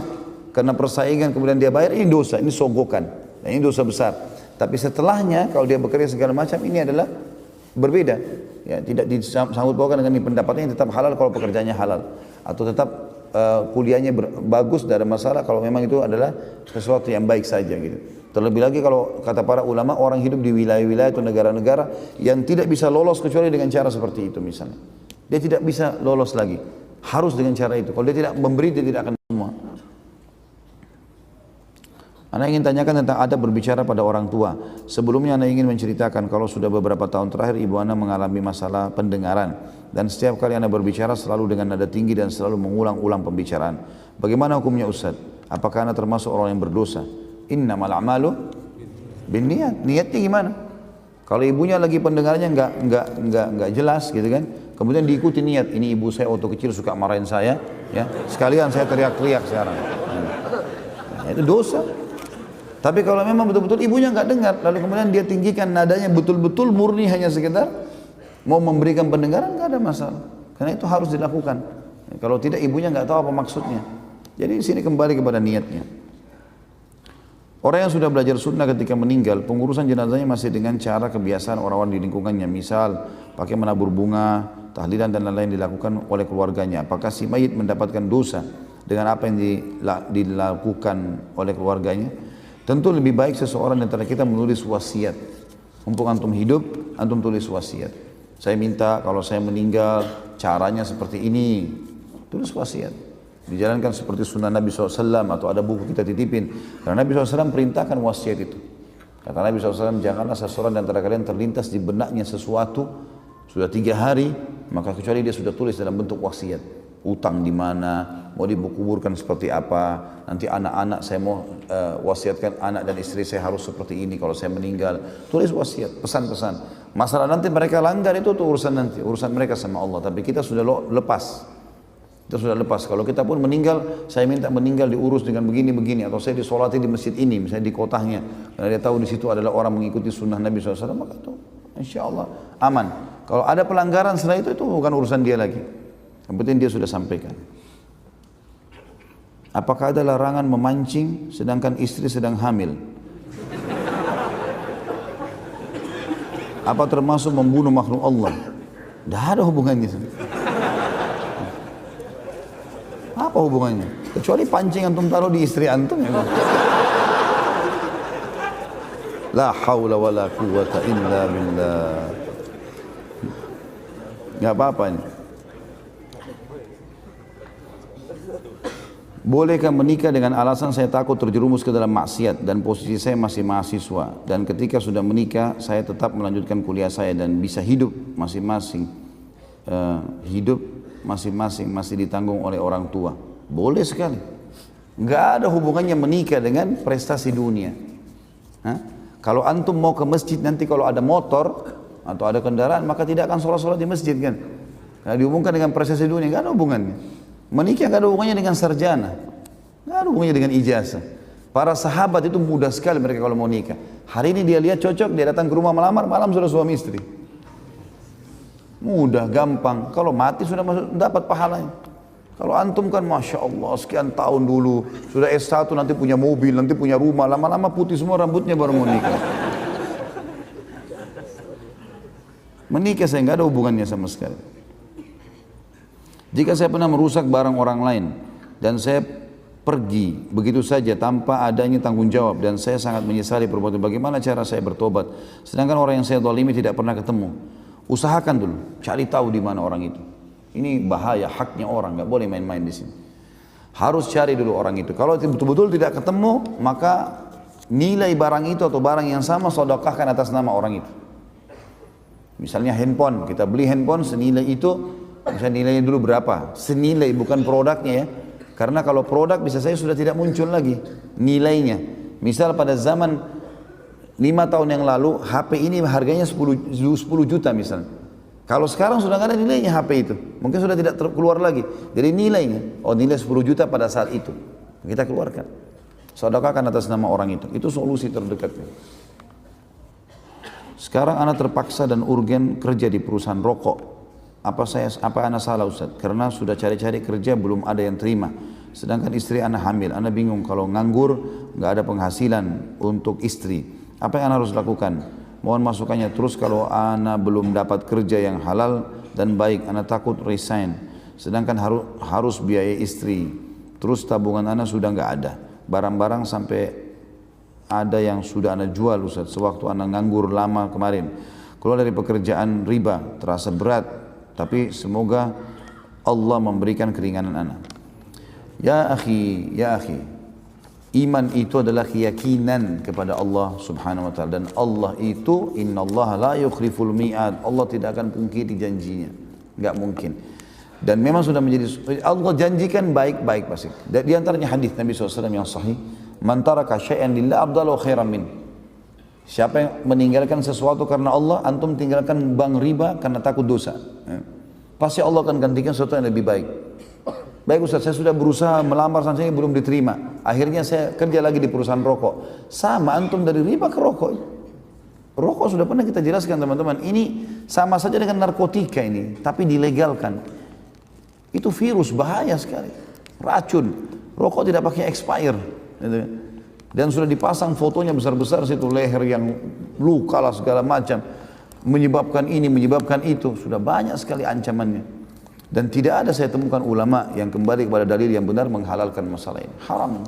karena persaingan kemudian dia bayar, ini dosa, ini sogokan, dan ini dosa besar. Tapi setelahnya kalau dia bekerja segala macam, ini adalah berbeda. Ya, tidak disambut paukan dengan pendapatnya tetap halal kalau pekerjaannya halal, atau tetap kuliahnya bagus, tidak ada masalah kalau memang itu adalah sesuatu yang baik saja gitu. Terlebih lagi kalau kata para ulama, orang hidup di wilayah-wilayah atau negara-negara yang tidak bisa lolos kecuali dengan cara seperti itu misalnya. Dia tidak bisa lolos lagi, harus dengan cara itu. Kalau dia tidak memberi, dia tidak akan semua. Anda ingin tanyakan tentang adab berbicara pada orang tua. Sebelumnya Anda ingin menceritakan kalau sudah beberapa tahun terakhir ibu Anda mengalami masalah pendengaran. Dan setiap kali Anda berbicara selalu dengan nada tinggi dan selalu mengulang-ulang pembicaraan. Bagaimana hukumnya Ustaz? Apakah Anda termasuk orang yang berdosa? Innamal a'malu binniyat. Niatnya gimana? Kalau ibunya lagi pendengarannya enggak jelas gitu kan. Kemudian diikuti niat. Ini ibu saya waktu kecil suka marahin saya, ya. Sekalian saya teriak-teriak sekarang. Nah, itu dosa. Tapi kalau memang betul-betul ibunya enggak dengar, lalu kemudian dia tinggikan nadanya betul-betul murni hanya sekedar mau memberikan pendengaran, enggak ada masalah. Karena itu harus dilakukan. Kalau tidak ibunya enggak tahu apa maksudnya. Jadi di sini kembali kepada niatnya. Orang yang sudah belajar sunnah ketika meninggal, pengurusan jenazahnya masih dengan cara kebiasaan orang-orang di lingkungannya. Misal, pakai menabur bunga, tahlilan dan lain-lain dilakukan oleh keluarganya. Apakah si mayit mendapatkan dosa dengan apa yang dilakukan oleh keluarganya? Tentu lebih baik seseorang di antara kita menulis wasiat. Mumpung antum hidup, antum tulis wasiat. Saya minta kalau saya meninggal, caranya seperti ini. Tulis wasiat. Dijalankan seperti sunnah Nabi SAW atau ada buku kita titipin. Karena Nabi SAW perintahkan wasiat itu. Kata Nabi SAW, janganlah seseorang di antara kalian terlintas di benaknya sesuatu sudah 3 hari, maka kecuali dia sudah tulis dalam bentuk wasiat. Utang di mana, mau dikuburkan seperti apa, nanti anak-anak saya mau wasiatkan anak dan istri saya harus seperti ini kalau saya meninggal. Tulis wasiat, pesan-pesan. Masalah nanti mereka langgar itu tuh urusan nanti, urusan mereka sama Allah. Tapi kita sudah lepas. Kita sudah lepas. Kalau kita pun meninggal, saya minta meninggal diurus dengan begini-begini, atau saya disolati di masjid ini, misalnya di kotanya, karena dia tahu di situ adalah orang mengikuti sunnah Nabi SAW, maka itu insya Allah aman. Kalau ada pelanggaran setelah itu bukan urusan dia lagi. Yang penting dia sudah sampaikan. Apakah ada larangan memancing sedangkan istri sedang hamil? Apa termasuk membunuh makhluk Allah? Tidak ada hubungannya. Apa hubungannya? Kecuali pancing antum taruh di istri antum ya. La haula wa la quwwata illa billah. Enggak apa-apa ini. Bolehkah menikah dengan alasan saya takut terjerumus ke dalam maksiat dan posisi saya masih mahasiswa, dan ketika sudah menikah saya tetap melanjutkan kuliah saya dan bisa hidup masing-masing masih ditanggung oleh orang tua. Boleh sekali. Enggak ada hubungannya menikah dengan prestasi dunia. Kalau antum mau ke masjid nanti kalau ada motor atau ada kendaraan maka tidak akan sholat-sholat di masjid kan. Karena dihubungkan dengan prestasi dunia, enggak ada hubungannya. Menikah enggak ada hubungannya dengan sarjana. Enggak ada hubungannya dengan ijazah. Para sahabat itu mudah sekali mereka kalau mau nikah. Hari ini dia lihat cocok, dia datang ke rumah melamar, malam sudah suami istri. Mudah, gampang. Kalau mati sudah masuk, dapat pahalanya. Kalau antum kan Masya Allah sekian tahun dulu, sudah S1 nanti punya mobil, nanti punya rumah, lama-lama putih semua rambutnya baru mau nikah. Menikah saya nggak ada hubungannya sama sekali. Jika saya pernah merusak barang orang lain dan saya pergi begitu saja tanpa adanya tanggung jawab dan saya sangat menyesali perbuatan, bagaimana cara saya bertobat? Sedangkan orang yang saya zalimi tidak pernah ketemu. Usahakan dulu, cari tahu di mana orang itu. Ini bahaya, haknya orang, nggak boleh main-main di sini. Harus cari dulu orang itu. Kalau betul-betul tidak ketemu, maka nilai barang itu atau barang yang sama sedekahkan atas nama orang itu. Misalnya handphone, kita beli handphone senilai itu, misalnya nilainya dulu berapa? Senilai, bukan produknya ya. Karena kalau produk bisa saya sudah tidak muncul lagi nilainya. Misal pada zaman 5 tahun yang lalu, HP ini harganya 10 juta misalnya. Kalau sekarang sudah nggak ada nilainya HP itu. Mungkin sudah tidak keluar lagi. Jadi nilainya, nilai 10 juta pada saat itu. Kita keluarkan. Sedekahkan atas nama orang itu. Itu solusi terdekatnya. Sekarang anak terpaksa dan urgen kerja di perusahaan rokok. Apa anak salah Ustaz? Karena sudah cari-cari kerja belum ada yang terima. Sedangkan istri anak hamil. Anak bingung kalau nganggur nggak ada penghasilan untuk istri. Apa yang anak harus lakukan? Mohon masukannya. Terus kalau anak belum dapat kerja yang halal dan baik, anak takut resign. Sedangkan harus biaya istri. Terus tabungan anak sudah nggak ada. Barang-barang sampai ada yang sudah anak jual Ustaz. Sewaktu anak nganggur lama kemarin. Keluar dari pekerjaan riba, terasa berat. Tapi semoga Allah memberikan keringanan anak. Ya akhi, Iman itu adalah keyakinan kepada Allah Subhanahu wa taala, dan Allah itu innallaha la yukhliful mi'ad. Allah tidak akan pungkiri janjinya. Enggak mungkin. Dan memang sudah menjadi, Allah janjikan baik-baik pasti. Di antaranya hadis Nabi SAW yang sahih, man taraka syai'an lillah abdalu khairan min. Siapa yang meninggalkan sesuatu karena Allah, antum tinggalkan bank riba karena takut dosa. Pasti Allah akan gantikan sesuatu yang lebih baik. Baik Ustaz, saya sudah berusaha melamar sana sini belum diterima. Akhirnya saya kerja lagi di perusahaan rokok. Sama antum dari riba ke rokok. Rokok sudah pernah kita jelaskan teman-teman. Ini sama saja dengan narkotika ini, tapi dilegalkan. Itu virus, bahaya sekali. Racun. Rokok tidak pakai expire. Dan sudah dipasang fotonya besar-besar situ, leher yang luka lah segala macam. Menyebabkan ini, menyebabkan itu. Sudah banyak sekali ancamannya. Dan tidak ada saya temukan ulama yang kembali kepada dalil yang benar menghalalkan masalah ini. Haram.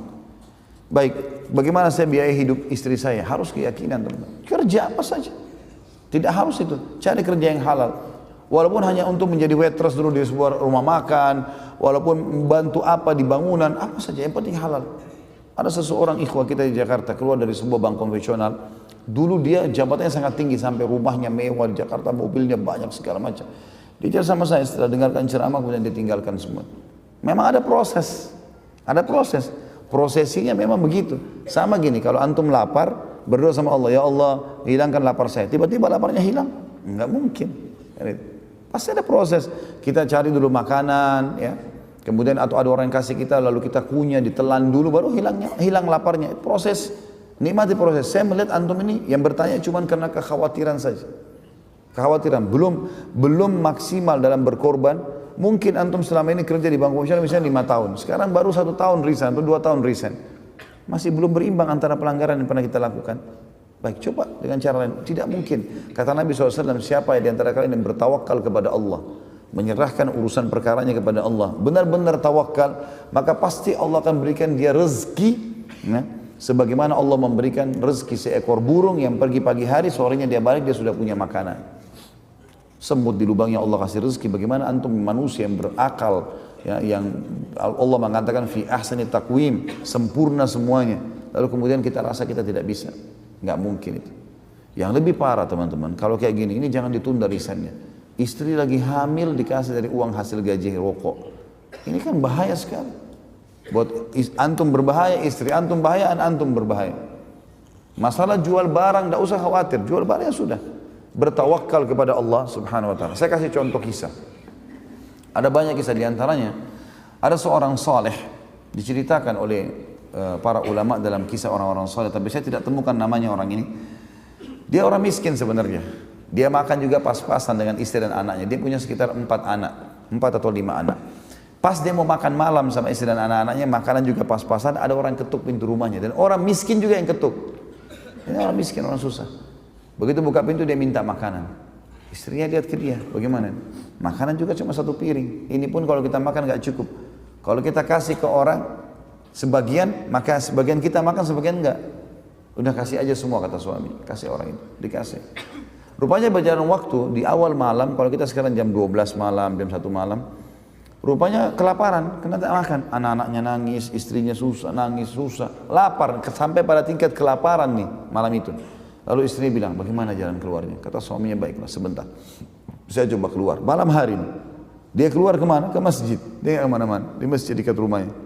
Baik, bagaimana saya biayai hidup istri saya? Harus keyakinan teman-teman. Kerja apa saja. Tidak harus itu. Cari kerja yang halal. Walaupun hanya untuk menjadi waitress dulu di sebuah rumah makan, walaupun membantu apa di bangunan, apa saja yang penting halal. Ada seseorang ikhwah kita di Jakarta keluar dari sebuah bank konvensional. Dulu dia jabatannya sangat tinggi sampai rumahnya mewah di Jakarta, mobilnya banyak segala macam. Dia sama saya setelah dengarkan ceramah kemudian ditinggalkan semua. Memang ada proses. Ada proses. Prosesinya memang begitu. Sama gini, kalau antum lapar, berdoa sama Allah, ya Allah, hilangkan lapar saya. Tiba-tiba laparnya hilang. Enggak mungkin. Pasti ada proses. Kita cari dulu makanan, ya. Kemudian atau ada orang yang kasih kita, lalu kita kunyah, ditelan dulu, baru hilang laparnya. Proses, nikmati proses. Saya melihat antum ini yang bertanya cuma karena kekhawatiran saja. Kekhawatiran, belum maksimal dalam berkorban. Mungkin antum selama ini kerja di bank konvensional misalnya 5 tahun, sekarang baru 1 tahun resign atau 2 tahun resign, masih belum berimbang antara pelanggaran yang pernah kita lakukan. Baik, coba dengan cara lain. Tidak mungkin. Kata Nabi SAW, siapa di antara kalian yang bertawakal kepada Allah, menyerahkan urusan perkaranya kepada Allah, benar-benar tawakal, maka pasti Allah akan berikan dia rezeki, ya, sebagaimana Allah memberikan rezeki seekor burung yang pergi pagi hari, sorenya dia balik, dia sudah punya makanan. Semut di lubangnya Allah kasih rezeki. Bagaimana antum manusia yang berakal, ya, yang Allah mengatakan fi ahsani taqwim, sempurna semuanya, lalu kemudian kita rasa kita tidak bisa. Nggak mungkin itu. Yang lebih parah teman-teman, kalau kayak gini, ini jangan ditunda risannya. Istri lagi hamil dikasih dari uang hasil gaji rokok. Ini kan bahaya sekali. Buat antum berbahaya, istri antum bahaya, antum berbahaya. Masalah jual barang, tidak usah khawatir, jual barangnya sudah. Bertawakal kepada Allah Subhanahu wa taala. Saya kasih contoh kisah. Ada banyak kisah, di antaranya ada seorang saleh diceritakan oleh para ulama dalam kisah orang-orang saleh, tapi saya tidak temukan namanya orang ini. Dia orang miskin sebenarnya. Dia makan juga pas-pasan dengan istri dan anaknya. Dia punya sekitar 4 anak, 4 atau 5 anak. Pas dia mau makan malam sama istri dan anak-anaknya, makanan juga pas-pasan, ada orang ketuk pintu rumahnya, dan orang miskin juga yang ketuk. Ini orang miskin, orang susah. Begitu buka pintu dia minta makanan. Istrinya lihat ke dia, bagaimana? Makanan juga cuma 1 piring. Ini pun kalau kita makan nggak cukup. Kalau kita kasih ke orang sebagian, maka sebagian kita makan, sebagian enggak. Udah kasih aja semua, kata suami. Kasih orang itu, dikasih. Rupanya berjalan waktu, di awal malam, kalau kita sekarang jam 12 malam, jam 1 malam, rupanya kelaparan, kena tak makan. Anak-anaknya nangis, istrinya susah, nangis, susah. Lapar, sampai pada tingkat kelaparan nih malam itu. Lalu istrinya bilang, bagaimana jalan keluarnya? Kata suaminya, baiklah sebentar, saya coba keluar. Malam hari ini, dia keluar kemana? Ke masjid. Dia nggak kemana-mana, di masjid dekat rumahnya.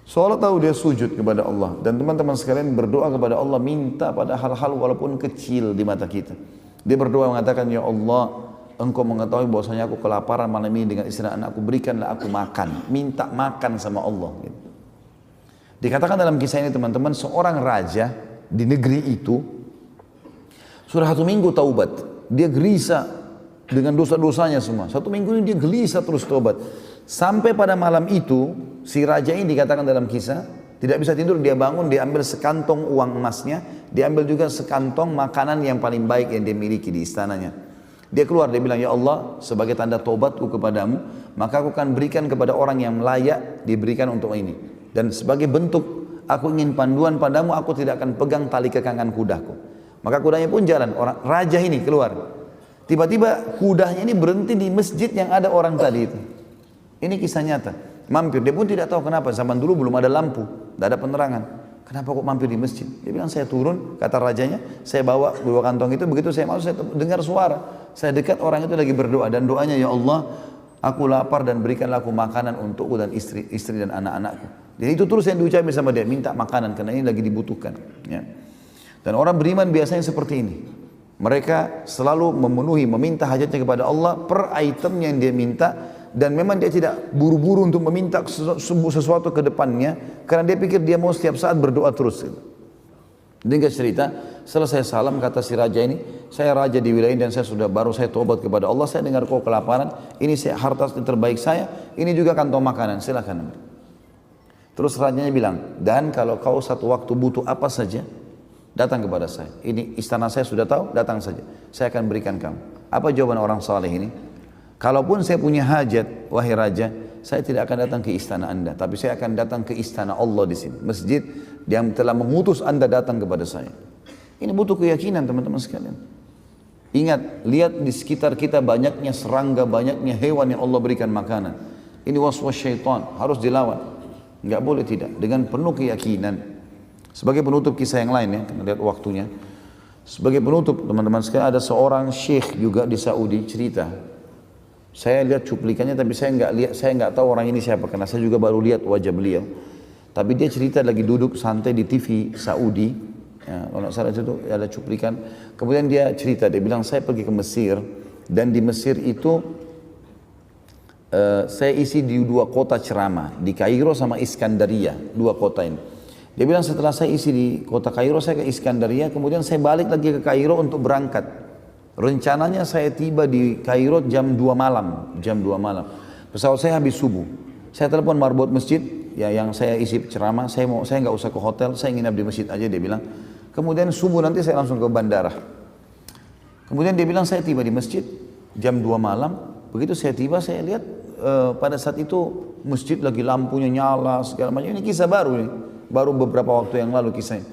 Seolah tahu dia sujud kepada Allah. Dan teman-teman sekalian berdoa kepada Allah, minta pada hal-hal walaupun kecil di mata kita. Dia berdoa mengatakan, ya Allah, Engkau mengetahui bahwasanya aku kelaparan malam ini dengan istri anakku, berikanlah aku makan. Minta makan sama Allah. Dikatakan dalam kisah ini teman-teman, seorang raja di negeri itu sudah 1 minggu taubat. Dia gelisah dengan dosa-dosanya semua. 1 minggu ini dia gelisah terus taubat. Sampai pada malam itu, si raja ini dikatakan dalam kisah, tidak bisa tidur, dia bangun, dia ambil sekantong uang emasnya, dia ambil juga sekantong makanan yang paling baik yang dia miliki di istananya. Dia keluar, dia bilang, ya Allah, sebagai tanda taubatku kepadamu, maka aku akan berikan kepada orang yang layak diberikan untuk ini. Dan sebagai bentuk, aku ingin panduan padamu, aku tidak akan pegang tali kekangan kudaku. Maka kudanya pun jalan, orang raja ini keluar. Tiba-tiba kudanya ini berhenti di masjid yang ada orang tadi itu. Ini kisah nyata. Mampir, dia pun tidak tahu kenapa, zaman dulu belum ada lampu, tidak ada penerangan. kenapa kok mampir di masjid? Dia bilang, saya turun, kata rajanya, saya bawa dua kantong itu, begitu saya masuk, saya dengar suara. Saya dekat, orang itu lagi berdoa, dan doanya, ya Allah, aku lapar dan berikanlah aku makanan untukku dan istri dan anak-anakku. Jadi itu terus yang diucapkan sama dia, minta makanan, karena ini lagi dibutuhkan. Ya. Dan orang beriman biasanya seperti ini. Mereka selalu memenuhi, meminta hajatnya kepada Allah per item yang dia minta, dan memang dia tidak buru-buru untuk meminta sesuatu ke depannya, karena dia pikir dia mau setiap saat berdoa terus. Dia cerita, setelah saya salam, kata si raja ini, saya raja di wilayah ini dan baru saya tobat kepada Allah, saya dengar kau kelaparan, ini harta terbaik saya, ini juga kantong makanan, silakan ambil. Terus rajanya bilang, dan kalau kau satu waktu butuh apa saja, datang kepada saya. Ini istana saya sudah tahu, datang saja. Saya akan berikan kamu. Apa jawaban orang saleh ini? Kalaupun saya punya hajat, wahai raja, saya tidak akan datang ke istana anda, tapi saya akan datang ke istana Allah di sini. Masjid yang telah mengutus anda datang kepada saya. Ini butuh keyakinan teman-teman sekalian. Ingat, lihat di sekitar kita banyaknya serangga, banyaknya hewan yang Allah berikan makanan. Ini waswas syaitan, harus dilawan. Enggak boleh tidak, dengan penuh keyakinan. Sebagai penutup kisah yang lain ya, kita lihat waktunya. Sebagai penutup teman-teman sekalian, ada seorang syekh juga di Saudi cerita. Saya lihat cuplikannya tapi saya nggak tahu orang ini siapa, karena saya juga baru lihat wajah beliau. Tapi dia cerita lagi duduk santai di TV Saudi. Ya, kalau salah itu ada cuplikan. Kemudian dia cerita, dia bilang saya pergi ke Mesir, dan di Mesir itu saya isi di dua kota ceramah, di Kairo sama Iskandaria, dua kota ini. Dia bilang setelah saya isi di kota Kairo, saya ke Iskandaria, kemudian saya balik lagi ke Kairo untuk berangkat. Rencananya saya tiba di Kairo jam 2 malam, Pesawat saya habis subuh. Saya telepon marbot masjid, ya yang saya isi ceramah, saya nggak usah ke hotel, saya nginap di masjid aja, dia bilang. Kemudian subuh nanti saya langsung ke bandara. Kemudian dia bilang saya tiba di masjid jam 2 malam. Begitu saya tiba, saya lihat pada saat itu masjid lagi lampunya nyala segala macam. Ini kisah baru nih. Baru beberapa waktu yang lalu kisahnya.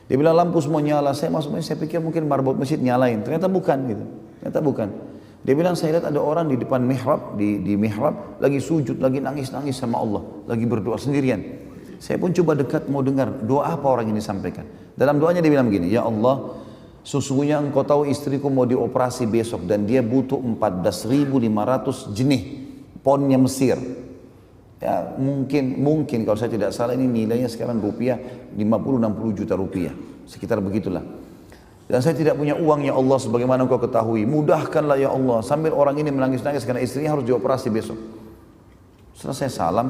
Dia bilang lampu semua nyala, saya masuk masjid, saya pikir mungkin marbot masjid nyalain, ternyata bukan gitu. Ternyata bukan. Dia bilang saya lihat ada orang di depan mihrab, di mihrab lagi sujud, lagi nangis-nangis sama Allah, lagi berdoa sendirian. Saya pun coba dekat mau dengar doa apa orang ini sampaikan. Dalam doanya dia bilang begini, ya Allah, sesungguhnya engkau tahu istriku mau dioperasi besok dan dia butuh 14.500 jenih ponnya Mesir. Ya mungkin kalau saya tidak salah ini nilainya sekarang rupiah 50-60 juta rupiah, sekitar begitulah. Dan saya tidak punya uang ya Allah, sebagaimana engkau ketahui, mudahkanlah ya Allah, sambil orang ini menangis-nangis karena istrinya harus dioperasi besok. Setelah saya salam,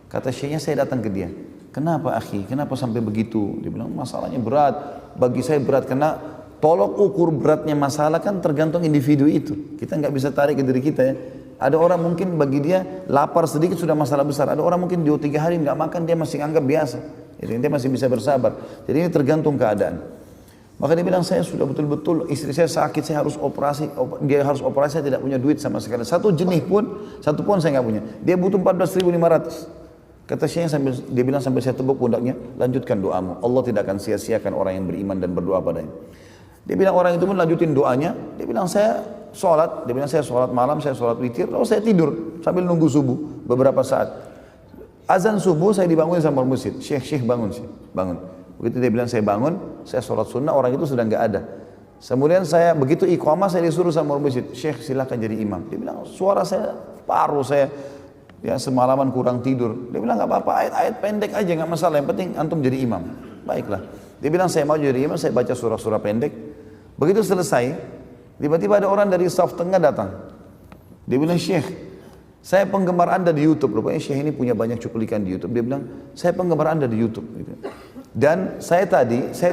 kata syekhnya, saya datang ke dia, kenapa akhi, kenapa sampai begitu? Dia bilang masalahnya berat, bagi saya berat, karena tolok ukur beratnya masalah kan tergantung individu itu, kita nggak bisa tarik ke diri kita ya. Ada orang mungkin bagi dia lapar sedikit sudah masalah besar. Ada orang mungkin 2-3 hari nggak makan dia masih anggap biasa. Jadi dia masih bisa bersabar. Jadi ini tergantung keadaan. Maka dia bilang saya sudah betul-betul istri saya sakit, saya harus operasi. Dia harus operasi, saya tidak punya duit sama sekali. Satu pun saya nggak punya. Dia butuh 14.500. Kata Syekh dia bilang sambil saya tepuk pundaknya, lanjutkan doamu. Allah tidak akan sia-siakan orang yang beriman dan berdoa padanya. Dia bilang orang itu pun lanjutin doanya. Dia bilang saya sholat, dia bilang saya sholat malam, saya sholat witir, lalu saya tidur sambil nunggu subuh beberapa saat. Azan subuh saya dibangun sama masjid, Syekh bangun. Begitu dia bilang saya bangun, saya sholat sunnah, orang itu sudah nggak ada. Kemudian saya begitu iqamah saya disuruh sama masjid, Syekh silakan jadi imam. Dia bilang suara saya paruh, saya ya semalaman kurang tidur. Dia bilang nggak apa-apa, ayat-ayat pendek aja nggak masalah, yang penting antum jadi imam. Baiklah. Dia bilang saya mau jadi imam, saya baca surah-surah pendek. Begitu selesai, tiba-tiba ada orang dari saf tengah datang. Dia bilang, Syekh, saya penggemar anda di YouTube. Rupanya Syekh ini punya banyak cuplikan di YouTube. Dia bilang, saya penggemar anda di YouTube. Dan saya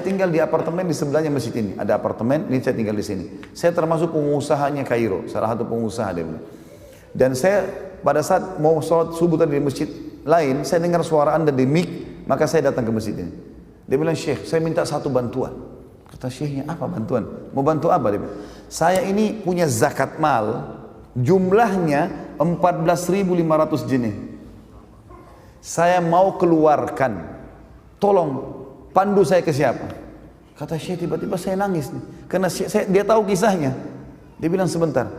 tinggal di apartemen di sebelahnya masjid ini. Ada apartemen, ini saya tinggal di sini. Saya termasuk pengusahanya Kairo, salah satu pengusaha dia bilang. Dan saya pada saat mau sholat subuh tadi di masjid lain, saya dengar suara anda di mic, maka saya datang ke masjid ini. Dia bilang, Syekh, saya minta satu bantuan. Kata Syekhnya, apa bantuan? Mau bantu apa? Dia bilang, saya ini punya zakat mal, jumlahnya 14.500 jenis. Saya mau keluarkan, tolong pandu saya ke siapa? Kata Syekh, tiba-tiba saya nangis nih, karena dia tahu kisahnya. Dia bilang sebentar.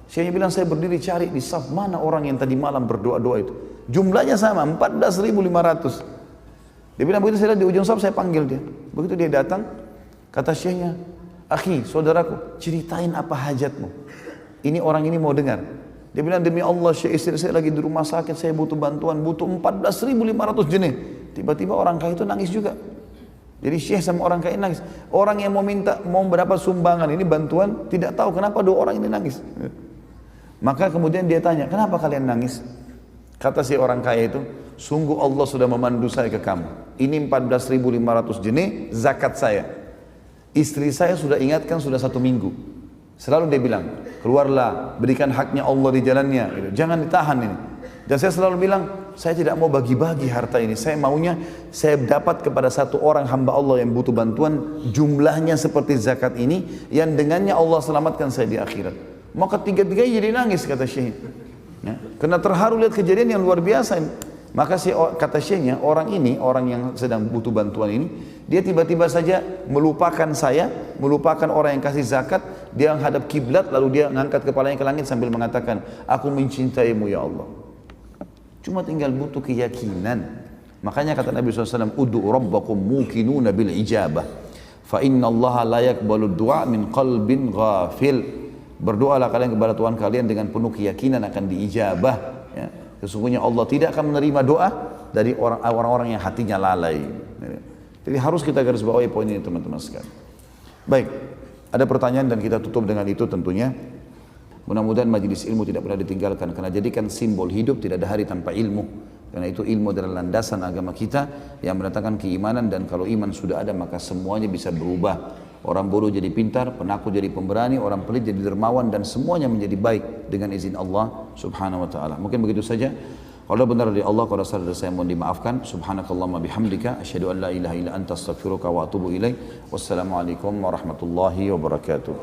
Syekhnya bilang saya berdiri cari di saf mana orang yang tadi malam berdoa-doa itu. Jumlahnya sama 14.500. Dia bilang begitu, saya lihat di ujung saf, saya panggil dia. Begitu dia datang, kata syekhnya, akhi, saudaraku, ceritain apa hajatmu. Ini orang ini mau dengar. Dia bilang, demi Allah syekh, istri saya lagi di rumah sakit, saya butuh bantuan, butuh 14.500 jenis. Tiba-tiba orang kaya itu nangis juga. Jadi syekh sama orang kaya nangis. Orang yang mau minta, mau berapa sumbangan ini bantuan, tidak tahu kenapa dua orang ini nangis. Maka kemudian dia tanya, kenapa kalian nangis? Kata si orang kaya itu, sungguh Allah sudah memandu saya ke kamu. Ini 14.500 jenis zakat saya. Istri saya sudah ingatkan sudah 1 minggu. Selalu dia bilang, keluarlah, berikan haknya Allah di jalannya. Gitu. Jangan ditahan ini. Dan saya selalu bilang, saya tidak mau bagi-bagi harta ini. Saya maunya, saya dapat kepada satu orang hamba Allah yang butuh bantuan, jumlahnya seperti zakat ini, yang dengannya Allah selamatkan saya di akhirat. Maka tiga-tiganya jadi nangis, kata Syekh. Ya. Karena terharu lihat kejadian yang luar biasa ini. Maka kata Syekhnya, orang ini, orang yang sedang butuh bantuan ini, dia tiba-tiba saja melupakan saya, melupakan orang yang kasih zakat, dia menghadap kiblat, lalu dia mengangkat kepalanya ke langit sambil mengatakan, aku mencintaimu ya Allah. Cuma tinggal butuh keyakinan. Makanya kata Nabi SAW, Udu rabbakum mukinuna bil ijabah, fa inna Allah la yakbalu du'a min qalbin ghafil. Berdoalah kalian kepada Tuhan kalian dengan penuh keyakinan akan diijabah. Ya. Sesungguhnya Allah tidak akan menerima doa dari orang-orang yang hatinya lalai. Jadi harus kita garis bawahi poin ini teman-teman sekalian. Baik, ada pertanyaan dan kita tutup dengan itu tentunya. Mudah-mudahan majelis ilmu tidak pernah ditinggalkan, karena jadikan simbol hidup, tidak ada hari tanpa ilmu. Karena itu ilmu adalah landasan agama kita yang mendatangkan keimanan, dan kalau iman sudah ada maka semuanya bisa berubah. Orang bodoh jadi pintar, penakut jadi pemberani, orang pelit jadi dermawan, dan semuanya menjadi baik dengan izin Allah subhanahu wa ta'ala. Mungkin begitu saja. Kalau benar dari Allah, kalau salah dari saya mohon dimaafkan. Subhanakallahumma bihamdika, asyhadu an la ilaha illa anta astaghfiruka wa atubu ilaik. Wassalamualaikum warahmatullahi wabarakatuh.